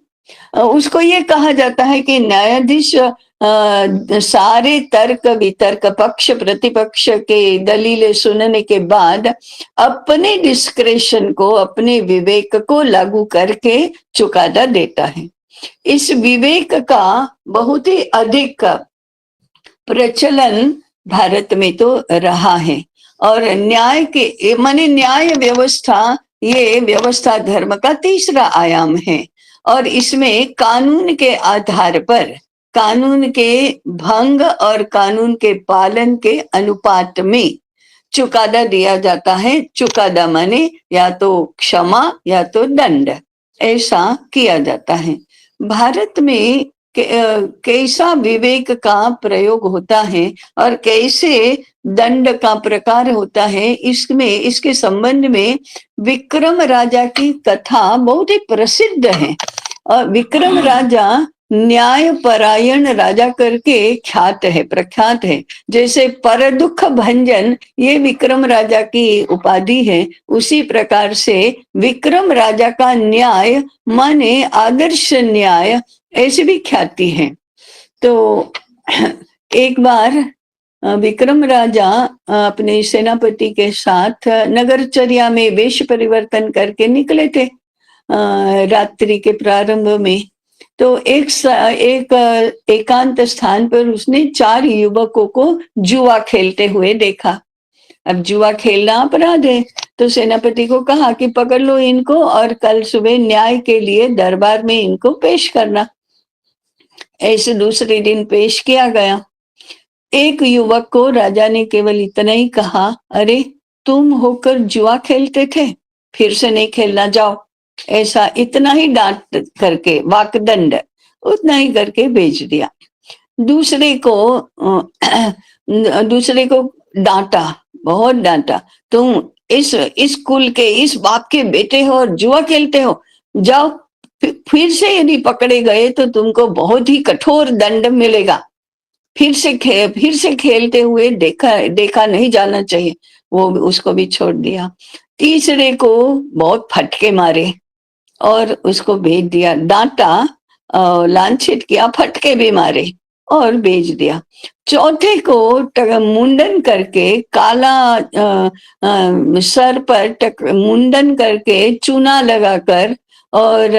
उसको ये कहा जाता है कि न्यायाधीश सारे तर्क वितर्क, पक्ष प्रतिपक्ष के दलीलें सुनने के बाद अपने डिस्क्रेशन को, अपने विवेक को लागू करके चुकादा देता है। इस विवेक का बहुत ही अधिक प्रचलन भारत में तो रहा है। और न्याय के माने न्याय व्यवस्था, ये व्यवस्था धर्म का तीसरा आयाम है। और इसमें कानून के आधार पर, कानून के भंग और कानून के पालन के अनुपात में चुकादा दिया जाता है। चुकादा माने या तो क्षमा या तो दंड, ऐसा किया जाता है। भारत में कैसा विवेक का प्रयोग होता है और कैसे दंड का प्रकार होता है, इसमें, इसके संबंध में विक्रम राजा की कथा बहुत ही प्रसिद्ध है। और विक्रम राजा न्याय परायण राजा करके ख्यात है, प्रख्यात है। जैसे पर दुख भंजन ये विक्रम राजा की उपाधि है, उसी प्रकार से विक्रम राजा का न्याय माने आदर्श न्याय, ऐसी भी ख्याति है। तो एक बार विक्रम राजा अपने सेनापति के साथ नगरचर्या में वेश परिवर्तन करके निकले थे रात्रि के प्रारंभ में। तो एक एकांत स्थान पर उसने 4 युवकों को जुआ खेलते हुए देखा। अब जुआ खेलना अपराध है, तो सेनापति को कहा कि पकड़ लो इनको और कल सुबह न्याय के लिए दरबार में इनको पेश करना। ऐसे दूसरे दिन पेश किया गया। एक युवक को राजा ने केवल इतना ही कहा, अरे तुम होकर जुआ खेलते थे, फिर से नहीं खेलना, जाओ। ऐसा इतना ही डांट करके, वाकदंड उतना ही करके भेज दिया। दूसरे को डांटा, बहुत डांटा, तुम इस कुल के, इस बाप के बेटे हो और जुआ खेलते हो, जाओ। फिर से यदि पकड़े गए तो तुमको बहुत ही कठोर दंड मिलेगा। फिर से खेलते हुए देखा नहीं जाना चाहिए। वो उसको भी छोड़ दिया। तीसरे को बहुत फटके मारे और उसको भेज दिया। डांटा, लांछित किया, फटके भी मारे और भेज दिया। चौथे को मुंडन करके, काला सर पर मुंडन करके, चूना लगाकर और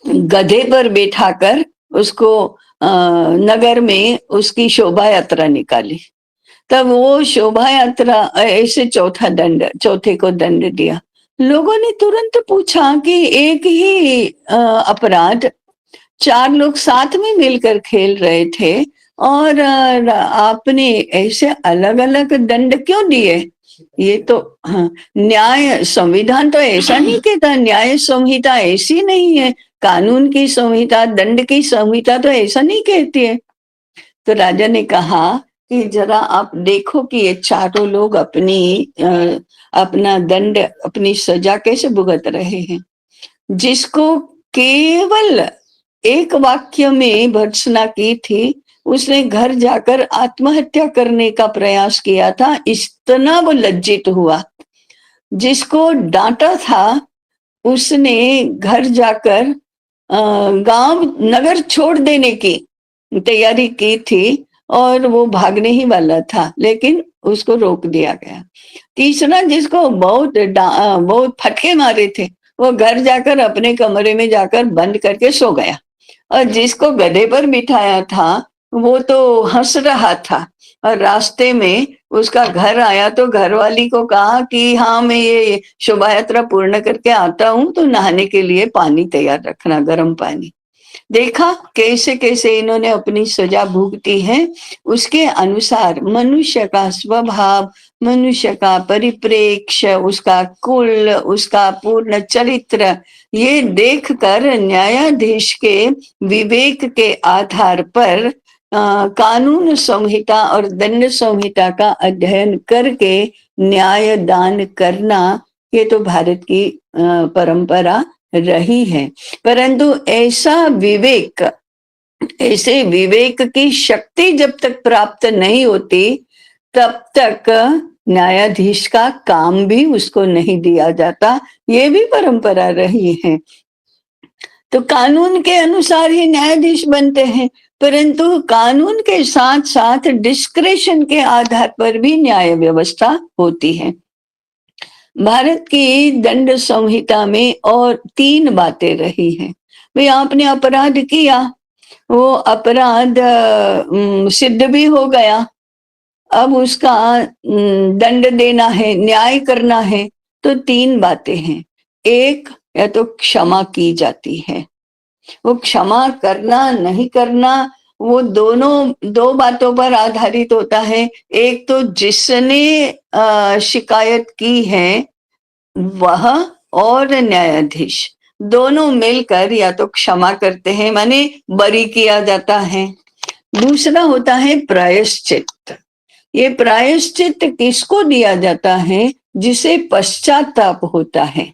गधे पर बैठाकर उसको नगर में उसकी शोभा यात्रा निकाली। तब वो शोभा यात्रा, ऐसे चौथे को दंड दिया। लोगों ने तुरंत पूछा कि एक ही अपराध 4 लोग साथ में मिलकर खेल रहे थे और आपने ऐसे अलग अलग दंड क्यों दिए? ये तो न्याय संविधान तो ऐसा नहीं कहता, न्याय संहिता ऐसी नहीं है, कानून की संहिता, दंड की संहिता तो ऐसा नहीं कहती है। तो राजा ने कहा कि जरा आप देखो कि ये चारों लोग अपना दंड, अपनी सजा कैसे भुगत रहे हैं। जिसको केवल एक वाक्य में भर्त्सना की थी, उसने घर जाकर आत्महत्या करने का प्रयास किया था, इतना वो लज्जित हुआ। जिसको डांटा था उसने घर जाकर गांव नगर छोड़ देने की तैयारी की थी और वो भागने ही वाला था, लेकिन उसको रोक दिया गया। तीसरा, जिसको बहुत फटके मारे थे, वो घर जाकर अपने कमरे में जाकर बंद करके सो गया। और जिसको गधे पर बिठाया था वो तो हंस रहा था और रास्ते में उसका घर आया तो घरवाली को कहा कि हाँ, मैं ये शोभा यात्रा पूर्ण करके आता हूँ, तो नहाने के लिए पानी तैयार रखना, गर्म पानी। देखा कैसे कैसे इन्होंने अपनी सजा भुगती है। उसके अनुसार मनुष्य का स्वभाव, मनुष्य का परिप्रेक्ष्य, उसका कुल, उसका पूर्ण चरित्र, ये देखकर न्यायाधीश के विवेक के आधार पर कानून संहिता और दंड संहिता का अध्ययन करके न्याय दान करना, ये तो भारत की परंपरा रही है। परंतु ऐसे विवेक की शक्ति जब तक प्राप्त नहीं होती, तब तक न्यायाधीश का काम भी उसको नहीं दिया जाता। ये भी परंपरा रही है। तो कानून के अनुसार ही न्यायाधीश बनते हैं, परंतु कानून के साथ साथ डिस्क्रेशन के आधार पर भी न्याय व्यवस्था होती है। भारत की दंड संहिता में और 3 बातें रही हैं। भाई, आपने अपराध किया, वो अपराध सिद्ध भी हो गया, अब उसका दंड देना है, न्याय करना है, तो 3 बातें हैं। एक, या तो क्षमा की जाती है, वो क्षमा करना नहीं करना वो दोनों 2 बातों पर आधारित होता है। एक तो जिसने शिकायत की है वह और न्यायाधीश दोनों मिलकर या तो क्षमा करते हैं, माने बरी किया जाता है। दूसरा होता है प्रायश्चित। ये प्रायश्चित किसको दिया जाता है? जिसे पश्चाताप होता है।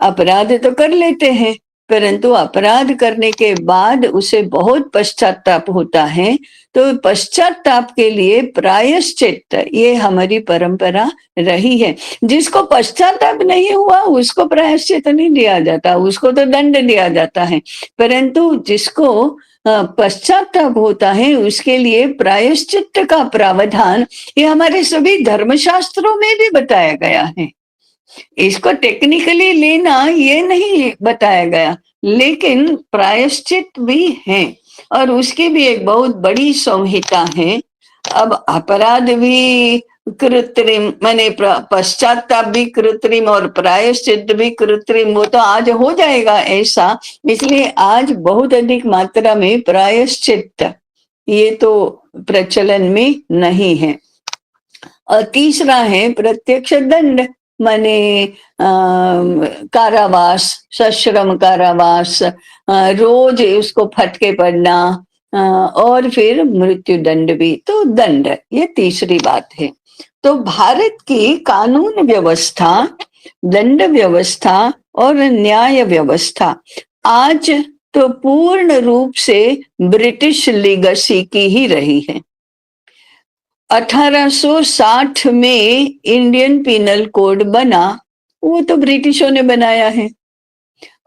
अपराध तो कर लेते हैं, परंतु अपराध करने के बाद उसे बहुत पश्चाताप होता है, तो पश्चाताप के लिए प्रायश्चित, ये हमारी परंपरा रही है। जिसको पश्चाताप नहीं हुआ उसको प्रायश्चित नहीं दिया जाता, उसको तो दंड दिया जाता है। परंतु जिसको पश्चाताप होता है उसके लिए प्रायश्चित का प्रावधान ये हमारे सभी धर्मशास्त्रों में भी बताया गया है। इसको टेक्निकली लेना ये नहीं बताया गया, लेकिन प्रायश्चित भी है और उसकी भी एक बहुत बड़ी संहिता है। अब अपराध भी कृत्रिम, माने पश्चाताप भी कृत्रिम और प्रायश्चित भी कृत्रिम, वो तो आज हो जाएगा ऐसा, इसलिए आज बहुत अधिक मात्रा में प्रायश्चित ये तो प्रचलन में नहीं है। और तीसरा है प्रत्यक्ष दंड, माने कारावास, सश्रम कारावास, रोज उसको फटके पड़ना, और फिर मृत्यु दंड भी। तो दंड, ये तीसरी बात है। तो भारत की कानून व्यवस्था, दंड व्यवस्था और न्याय व्यवस्था आज तो पूर्ण रूप से ब्रिटिश लीगेसी की ही रही है। 1860 में इंडियन पिनल कोड बना, वो तो ब्रिटिशों ने बनाया है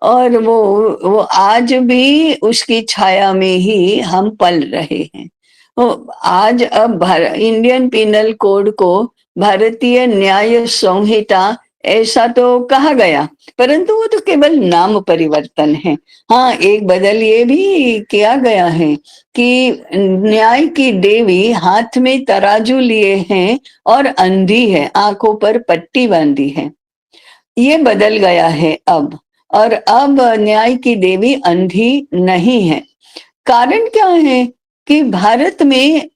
और वो आज भी उसकी छाया में ही हम पल रहे हैं। वो आज अब इंडियन पिनल कोड को भारतीय न्याय संहिता ऐसा तो कहा गया, परंतु वो तो केवल नाम परिवर्तन है। हाँ, एक बदल ये भी किया गया है कि न्याय की देवी हाथ में तराजू लिए हैं और अंधी है, आंखों पर पट्टी बांधी है, ये बदल गया है अब। और अब न्याय की देवी अंधी नहीं है। कारण क्या है कि भारत में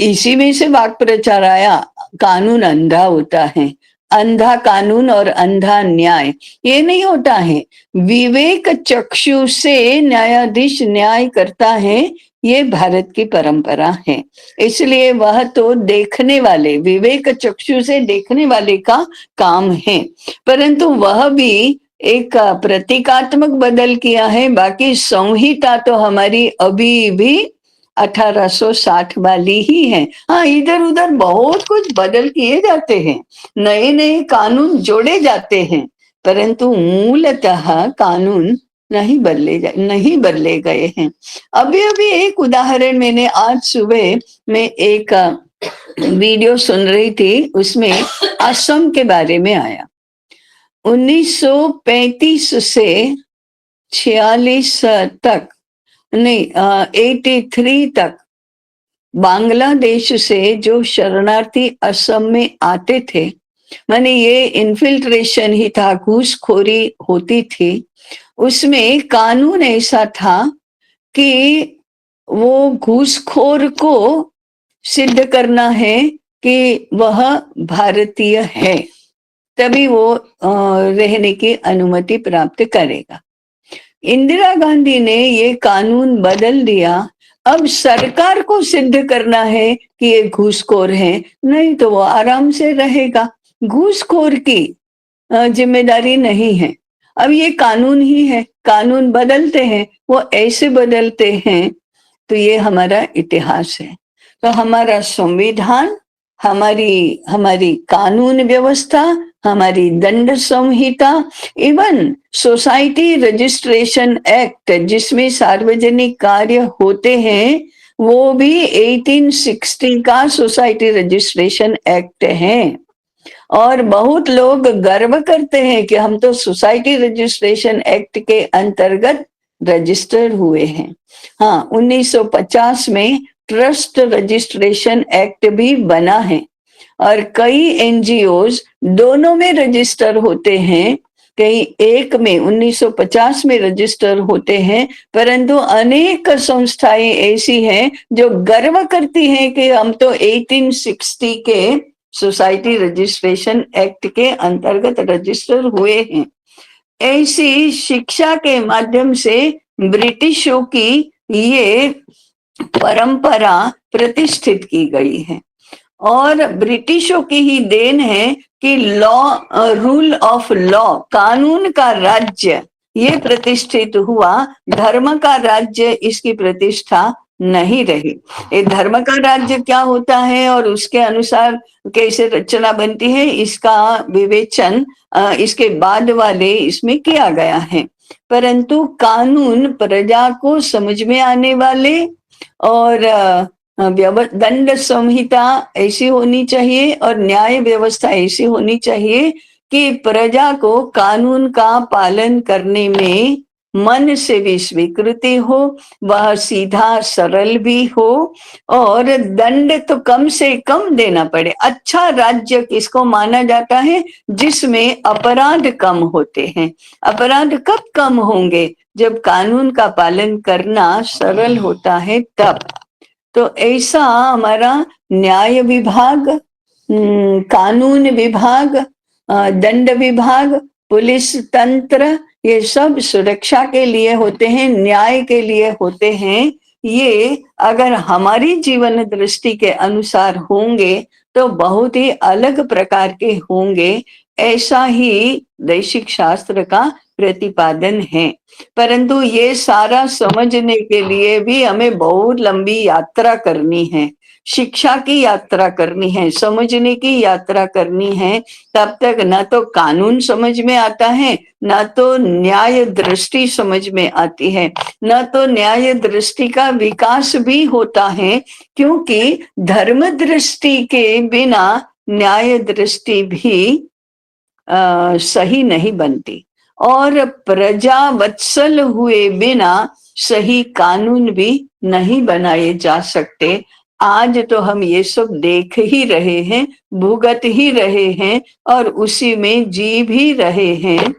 इसी में से वाक प्रचार आया, कानून अंधा होता है, अंधा कानून और अंधा न्याय ये नहीं होता है। विवेक चक्षु से न्यायाधीश न्याय करता है, ये भारत की परंपरा है। इसलिए वह तो देखने वाले, विवेक चक्षु से देखने वाले का काम है, परंतु वह भी एक प्रतीकात्मक बदल किया है। बाकी संहिता तो हमारी अभी भी 1860 वाली ही है। हाँ, इधर उधर बहुत कुछ बदल किए जाते हैं, नए नए कानून जोड़े जाते हैं, परंतु मूलतः कानून नहीं बदले गए हैं। अभी अभी एक उदाहरण, मैंने आज सुबह में एक वीडियो सुन रही थी, उसमें असम के बारे में आया। 1935 से 46 तक, नहीं 83 तक बांग्लादेश से जो शरणार्थी असम में आते थे, माने ये इन्फिल्ट्रेशन ही था, घूसखोरी होती थी, उसमें कानून ऐसा था कि वो घूसखोर को सिद्ध करना है कि वह भारतीय है, तभी वो रहने की अनुमति प्राप्त करेगा। इंदिरा गांधी ने ये कानून बदल दिया। अब सरकार को सिद्ध करना है कि ये घूसखोर है, नहीं तो वो आराम से रहेगा। घूसखोर की जिम्मेदारी नहीं है। अब ये कानून ही है, कानून बदलते हैं, वो ऐसे बदलते हैं। तो ये हमारा इतिहास है। तो हमारा संविधान, हमारी हमारी कानून व्यवस्था, हमारी दंड संहिता, इवन सोसाइटी रजिस्ट्रेशन एक्ट जिसमें सार्वजनिक कार्य होते हैं, वो भी 1860 का सोसाइटी रजिस्ट्रेशन एक्ट है। और बहुत लोग गर्व करते हैं कि हम तो सोसाइटी रजिस्ट्रेशन एक्ट के अंतर्गत रजिस्टर्ड हुए हैं। हाँ, 1950 में ट्रस्ट रजिस्ट्रेशन एक्ट भी बना है और कई एनजीओज दोनों में रजिस्टर होते हैं। कई एक में 1950 में रजिस्टर होते हैं, परंतु अनेक संस्थाएं ऐसी हैं जो गर्व करती हैं कि हम तो 1860 के सोसाइटी रजिस्ट्रेशन एक्ट के अंतर्गत रजिस्टर हुए हैं। ऐसी शिक्षा के माध्यम से ब्रिटिशों की ये परंपरा प्रतिष्ठित की गई है और ब्रिटिशों की ही देन है कि लॉ, रूल ऑफ लॉ, कानून का राज्य ये प्रतिष्ठित हुआ। धर्म का राज्य इसकी प्रतिष्ठा नहीं रही। ये धर्म का राज्य क्या होता है और उसके अनुसार कैसे रचना बनती है, इसका विवेचन इसके बाद वाले इसमें किया गया है। परंतु कानून प्रजा को समझ में आने वाले और दंड संहिता ऐसी होनी चाहिए और न्याय व्यवस्था ऐसी होनी चाहिए कि प्रजा को कानून का पालन करने में मन से भी स्वीकृति हो, वह सीधा सरल भी हो और दंड तो कम से कम देना पड़े। अच्छा राज्य किसको माना जाता है? जिसमें अपराध कम होते हैं। अपराध कब कम होंगे? जब कानून का पालन करना सरल होता है तब। तो ऐसा हमारा न्याय विभाग, कानून विभाग, दंड विभाग, पुलिस तंत्र, ये सब सुरक्षा के लिए होते हैं, न्याय के लिए होते हैं। ये अगर हमारी जीवन दृष्टि के अनुसार होंगे तो बहुत ही अलग प्रकार के होंगे। ऐसा ही दैशिक शास्त्र का प्रतिपादन है। परंतु ये सारा समझने के लिए भी हमें बहुत लंबी यात्रा करनी है, शिक्षा की यात्रा करनी है, समझने की यात्रा करनी है। तब तक न तो कानून समझ में आता है, न तो न्याय दृष्टि समझ में आती है, न तो न्याय दृष्टि का विकास भी होता है, क्योंकि धर्म दृष्टि के बिना न्याय दृष्टि भी सही नहीं बनती और प्रजा वत्सल हुए बिना सही कानून भी नहीं बनाए जा सकते। आज तो हम ये सब देख ही रहे हैं, भुगत ही रहे हैं और उसी में जी भी रहे हैं।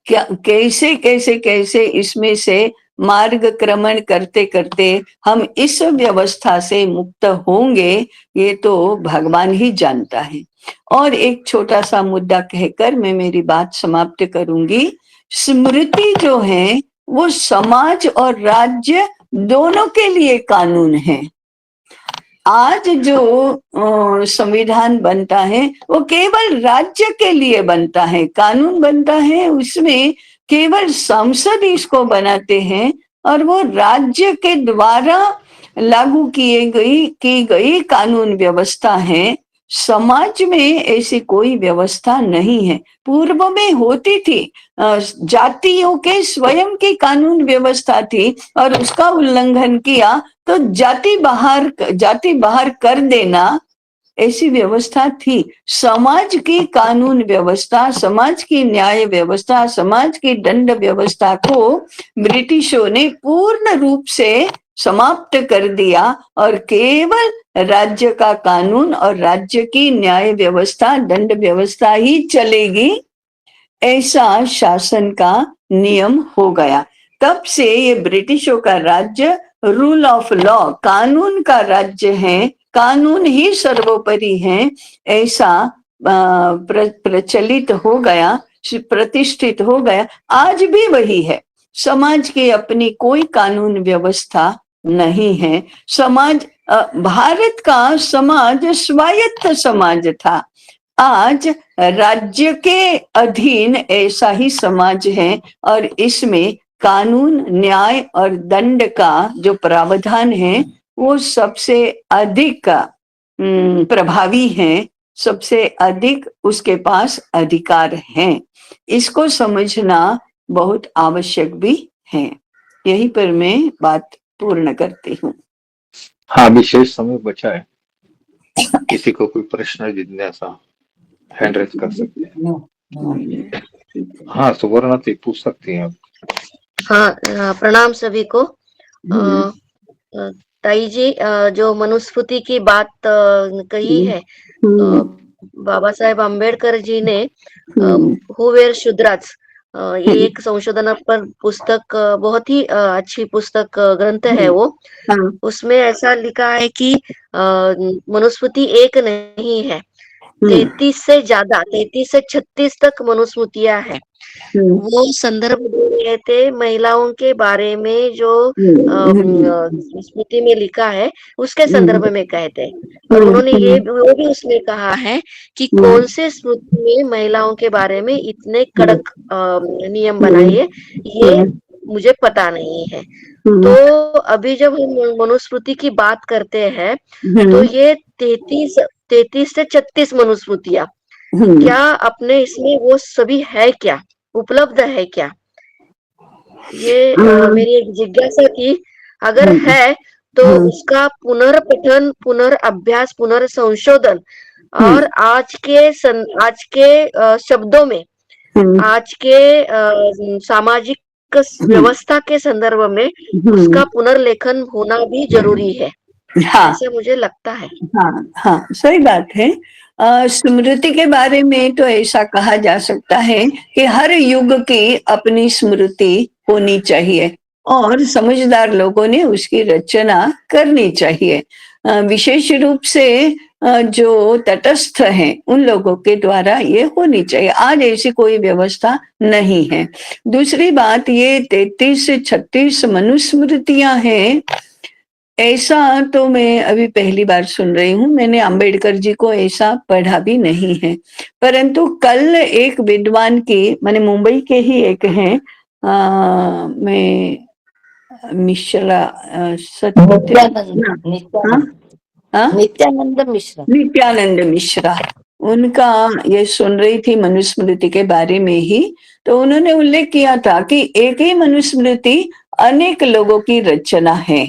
क्या कैसे कैसे कैसे इसमें से मार्ग क्रमण करते करते हम इस व्यवस्था से मुक्त होंगे, ये तो भगवान ही जानता है। और एक छोटा सा मुद्दा कहकर मैं मेरी बात समाप्त करूंगी। स्मृति जो है वो समाज और राज्य दोनों के लिए कानून है। आज जो संविधान बनता है वो केवल राज्य के लिए बनता है, कानून बनता है, उसमें केवल संसद इसको बनाते हैं और वो राज्य के द्वारा लागू की गई कानून व्यवस्था है। समाज में ऐसी कोई व्यवस्था नहीं है। पूर्व में होती थी, जातियों के स्वयं की कानून व्यवस्था थी और उसका उल्लंघन किया तो जाति बाहर कर देना, ऐसी व्यवस्था थी। समाज की कानून व्यवस्था, समाज की न्याय व्यवस्था, समाज की दंड व्यवस्था को ब्रिटिशों ने पूर्ण रूप से समाप्त कर दिया और केवल राज्य का कानून और राज्य की न्याय व्यवस्था, दंड व्यवस्था ही चलेगी, ऐसा शासन का नियम हो गया। तब से ये ब्रिटिशों का राज्य रूल ऑफ लॉ, कानून का राज्य है, कानून ही सर्वोपरि है, ऐसा प्रचलित हो गया, प्रतिष्ठित हो गया। आज भी वही है। समाज की अपनी कोई कानून व्यवस्था नहीं है। समाज भारत का समाज स्वायत्त समाज था। आज राज्य के अधीन ऐसा ही समाज है और इसमें कानून, न्याय और दंड का जो प्रावधान है वो सबसे अधिक प्रभावी है, सबसे अधिक उसके पास अधिकार हैं। इसको समझना बहुत आवश्यक भी है। यहीं पर मैं बात पूर्ण करती हूँ। हाँ, विशेष समय बचा है, किसी को कोई प्रश्न जिज्ञासा हैंड रेज कर सकते हैं। हाँ, सुवर्णा जी पूछ सकती हैं आप। हाँ, प्रणाम सभी को। अ, ताई जी, जो मनुस्मृति की बात कही है, बाबा साहेब आम्बेडकर जी ने हु वेर शूद्राज, ये एक संशोधन पर पुस्तक, बहुत ही अच्छी पुस्तक, ग्रंथ है वो। उसमें ऐसा लिखा है कि मनुस्मृति एक नहीं है, 33 से ज्यादा, 33 से 36 तक मनुस्मृतियां हैं। वो संदर्भ दे रहे थे महिलाओं के बारे में, जो स्मृति में लिखा है उसके संदर्भ में कहते हैं। और उन्होंने वो भी उसमें कहा है कि कौन से स्मृति में महिलाओं के बारे में इतने कड़क नियम बनाए, ये मुझे पता नहीं है। तो अभी जब हम मनुस्मृति की बात करते हैं तो ये 33 से 36 मनुस्मृतियां, क्या अपने इसमें वो सभी है क्या, उपलब्ध है क्या? ये मेरी एक जिज्ञासा थी। अगर है तो उसका पुनर्पठन, पुनर्अभ्यास, पुनर्संशोधन और आज के शब्दों में, आज के सामाजिक व्यवस्था के संदर्भ में उसका पुनर्लेखन होना भी जरूरी है। हाँ, ऐसे मुझे लगता है। हाँ हाँ, सही बात है। स्मृति के बारे में तो ऐसा कहा जा सकता है कि हर युग की अपनी स्मृति होनी चाहिए और समझदार लोगों ने उसकी रचना करनी चाहिए। विशेष रूप से जो तटस्थ हैं उन लोगों के द्वारा ये होनी चाहिए। आज ऐसी कोई व्यवस्था नहीं है। दूसरी बात, ये 33 से 36 मनुस्मृतियां हैं, ऐसा तो मैं अभी पहली बार सुन रही हूँ। मैंने अंबेडकर जी को ऐसा पढ़ा भी नहीं है। परंतु कल एक विद्वान की, मैंने मुंबई के ही एक हैं, मैं मिश्रा, नित्यानंद मिश्रा, उनका ये सुन रही थी मनुस्मृति के बारे में ही। तो उन्होंने उल्लेख किया था कि एक ही मनुस्मृति अनेक लोगों की रचना है।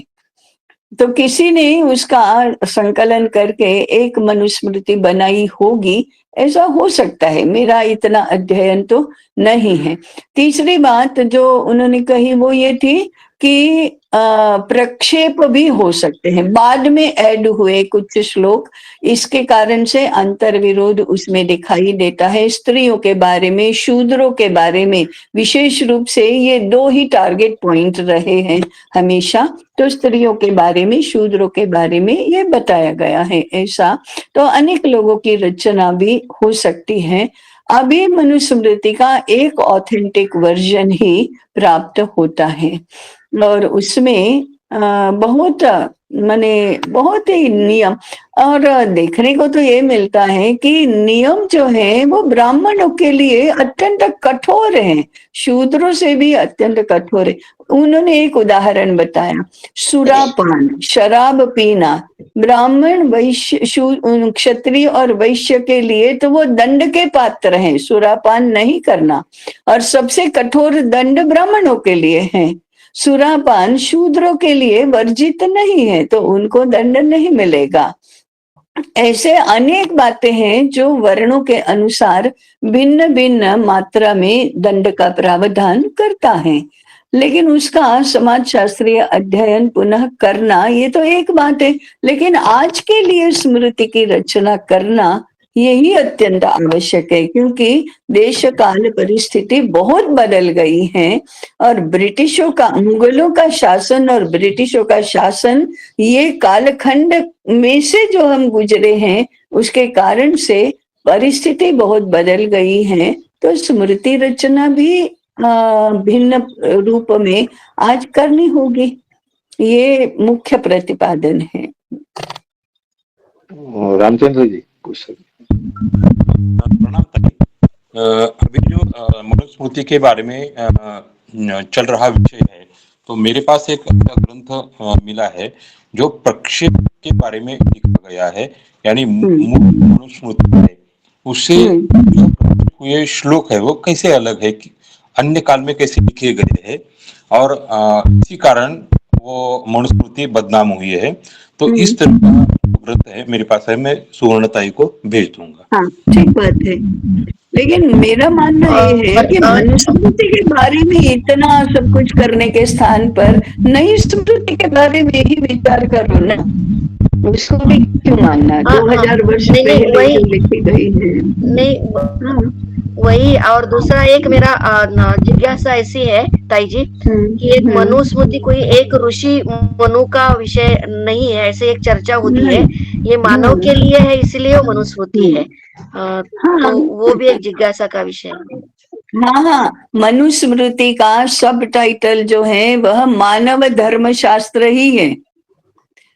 तो किसी ने उसका संकलन करके एक मनुस्मृति बनाई होगी, ऐसा हो सकता है। मेरा इतना अध्ययन तो नहीं है। तीसरी बात जो उन्होंने कही वो ये थी कि प्रक्षेप भी हो सकते हैं, बाद में ऐड हुए कुछ श्लोक, इसके कारण से अंतर्विरोध उसमें दिखाई देता है। स्त्रियों के बारे में, शूद्रों के बारे में विशेष रूप से ये दो ही टारगेट पॉइंट रहे हैं हमेशा। तो स्त्रियों के बारे में, शूद्रों के बारे में ये बताया गया है ऐसा। तो अनेक लोगों की रचना भी हो सकती है। अभी मनुस्मृति का एक ऑथेंटिक वर्जन ही प्राप्त होता है और उसमें बहुत बहुत ही नियम, और देखने को तो ये मिलता है कि नियम जो है वो ब्राह्मणों के लिए अत्यंत कठोर हैं, शूद्रों से भी अत्यंत कठोर है। उन्होंने एक उदाहरण बताया, सुरापान, शराब पीना, ब्राह्मण, वैश्य, क्षत्रिय और वैश्य के लिए तो वो दंड के पात्र हैं, सुरापान नहीं करना, और सबसे कठोर दंड ब्राह्मणों के लिए है। सुरापान शूद्रों के लिए वर्जित नहीं है, तो उनको दंड नहीं मिलेगा। ऐसे अनेक बातें हैं जो वर्णों के अनुसार भिन्न भिन्न मात्रा में दंड का प्रावधान करता है। लेकिन उसका समाज शास्त्रीय अध्ययन पुनः करना ये तो एक बात है, लेकिन आज के लिए स्मृति की रचना करना यही अत्यंत आवश्यक है, क्योंकि देश काल परिस्थिति बहुत बदल गई है। और ब्रिटिशों का, मुगलों का शासन और ब्रिटिशों का शासन, ये कालखंड में से जो हम गुजरे हैं उसके कारण से परिस्थिति बहुत बदल गई है। तो स्मृति रचना भी भिन्न रूप में आज करनी होगी। ये मुख्य प्रतिपादन है। रामचंद्र जी पूछ सकते। प्रणाम ताई। अभी जो मनुस्मृति के बारे में चल रहा विषय है, तो मेरे पास एक ऐसा ग्रंथ मिला है जो प्रक्षेप के बारे में लिखा गया है, यानी मूल मनुस्मृति है, उससे जो प्रकट हुए श्लोक है वो कैसे अलग है, अन्य काल में कैसे लिखे गए हैं, और इसी कारण वो मनुस्मृति बदनाम हुई है। तो इस तरह का ग्रंथ है मेरे पास है, मैं सुवर्णताई को भेज दूंगा। हाँ, ठीक बात है। लेकिन मेरा मानना ये है कि मनुस्मृति के बारे में इतना सब कुछ करने के स्थान पर नई स्मृति के बारे में ही विचार करो ना, उसको भी क्यों मानना? 2000 वर्ष पहले जो लिखी गई है। नहीं, वही। और दूसरा एक मेरा जिज्ञासा ऐसी है ताई जी कि एक मनुस्मृति कोई एक ऋषि मनु का विषय नहीं है, ऐसे एक चर्चा होती है, ये मानव के लिए है इसलिए वो मनुस्मृति है। तो वो भी एक जिज्ञासा का विषय है। हाँ, मनुस्मृति का सब टाइटल जो है वह मानव धर्म शास्त्र ही है।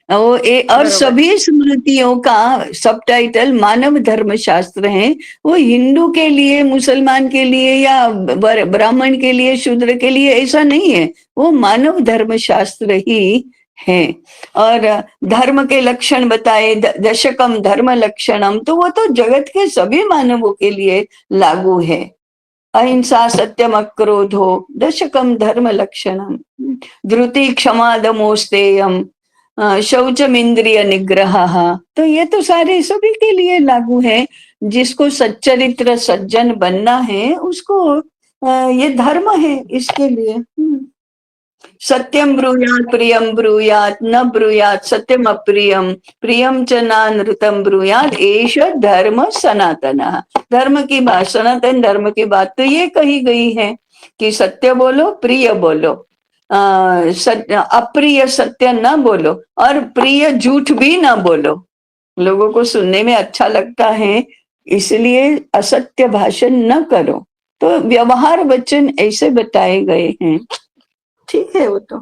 और सभी स्मृतियों का सब टाइटल मानव धर्म शास्त्र है। वो हिंदू के लिए, मुसलमान के लिए या ब्राह्मण के लिए, शूद्र के लिए ऐसा नहीं है, वो मानव धर्म शास्त्र ही है। और धर्म के लक्षण बताए, दशकम धर्म लक्षणम, तो वो तो जगत के सभी मानवों के लिए लागू है। अहिंसा सत्यम अक्रोधो दशकम धर्म लक्षणम, धृति क्षमा दमोस्तेयम, शौचम इंद्रिय निग्रह, तो ये तो सारे सभी के लिए लागू है। जिसको सच्चरित्र सज्जन बनना है उसको ये धर्म है इसके लिए। सत्यम ब्रूयात प्रियम ब्रूयात न ब्रूयात सत्यम अप्रियम, प्रियम च नानृतम ब्रूयात, एष धर्म सनातन। धर्म की बात, सनातन धर्म की बात तो ये कही गई है कि सत्य बोलो, प्रिय बोलो, अप्रिय सत्य ना बोलो, और प्रिय झूठ भी ना बोलो। लोगों को सुनने में अच्छा लगता है इसलिए असत्य भाषण न करो। तो व्यवहार वचन ऐसे बताए गए हैं। ठीक है वो तो।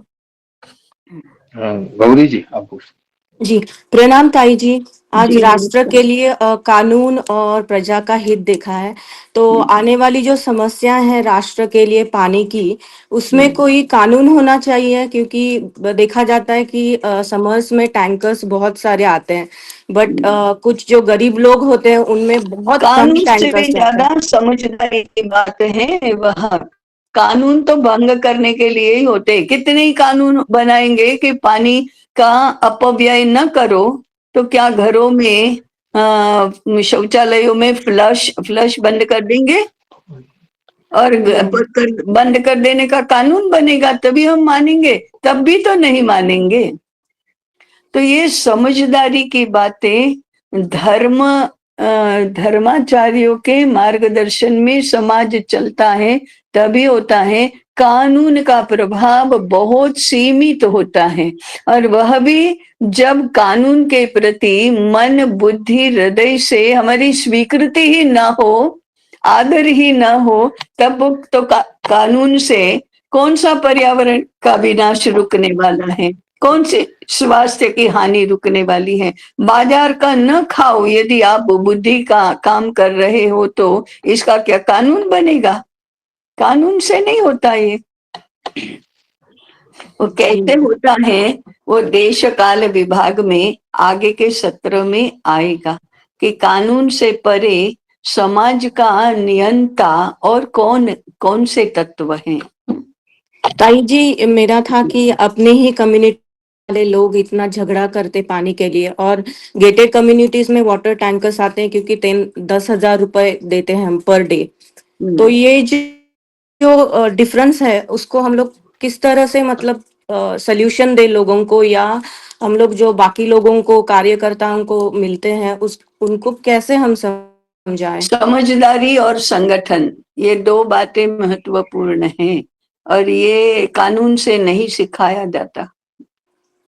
गौरी जी आप पूछ। जी प्रणाम ताई जी। आज राष्ट्र के लिए कानून और प्रजा का हित देखा है, तो आने वाली जो समस्या है राष्ट्र के लिए पानी की, उसमें कोई कानून होना चाहिए, क्योंकि देखा जाता है कि समर्स में टैंकर्स बहुत सारे आते हैं, बट कुछ जो गरीब लोग होते हैं उनमें बहुत कम टैंकर्स से ज्यादा समझदारी की बात है। वह कानून तो भंग करने के लिए ही होते। कितने ही कानून बनाएंगे कि पानी का अपव्यय न करो, तो क्या घरों में शौचालयों में फ्लश बंद कर देंगे? और बंद कर देने का कानून बनेगा तभी हम मानेंगे, तब भी तो नहीं मानेंगे। तो ये समझदारी की बातें धर्माचार्यों के मार्गदर्शन में समाज चलता है तभी होता है। कानून का प्रभाव बहुत सीमित होता है, और वह भी जब कानून के प्रति मन बुद्धि हृदय से हमारी स्वीकृति ही ना हो, आदर ही ना हो, तब तो कानून से कौन सा पर्यावरण का विनाश रुकने वाला है, कौन से स्वास्थ्य की हानि रुकने वाली है। बाजार का न खाओ यदि आप बुद्धि का काम कर रहे हो तो इसका क्या कानून बनेगा? कानून से नहीं होता ये। वो कैसे होता है, वो देश काल विभाग में आगे के सत्र में आएगा कि कानून से परे समाज का नियंता और कौन कौन से तत्व हैं। ताई जी मेरा था कि अपने ही कम्युनिटी वाले लोग इतना झगड़ा करते पानी के लिए, और गेटेड कम्युनिटीज में वाटर टैंकर्स आते हैं क्योंकि 10,000 रुपए देते हैं हम पर डे। तो ये जो डिफरेंस है उसको हम लोग किस तरह से मतलब सल्यूशन दे लोगों को, या हम लोग जो बाकी लोगों को कार्यकर्ताओं को मिलते हैं उनको कैसे हम समझाएं? समझदारी और संगठन, ये दो बातें महत्वपूर्ण हैं, और ये कानून से नहीं सिखाया जाता।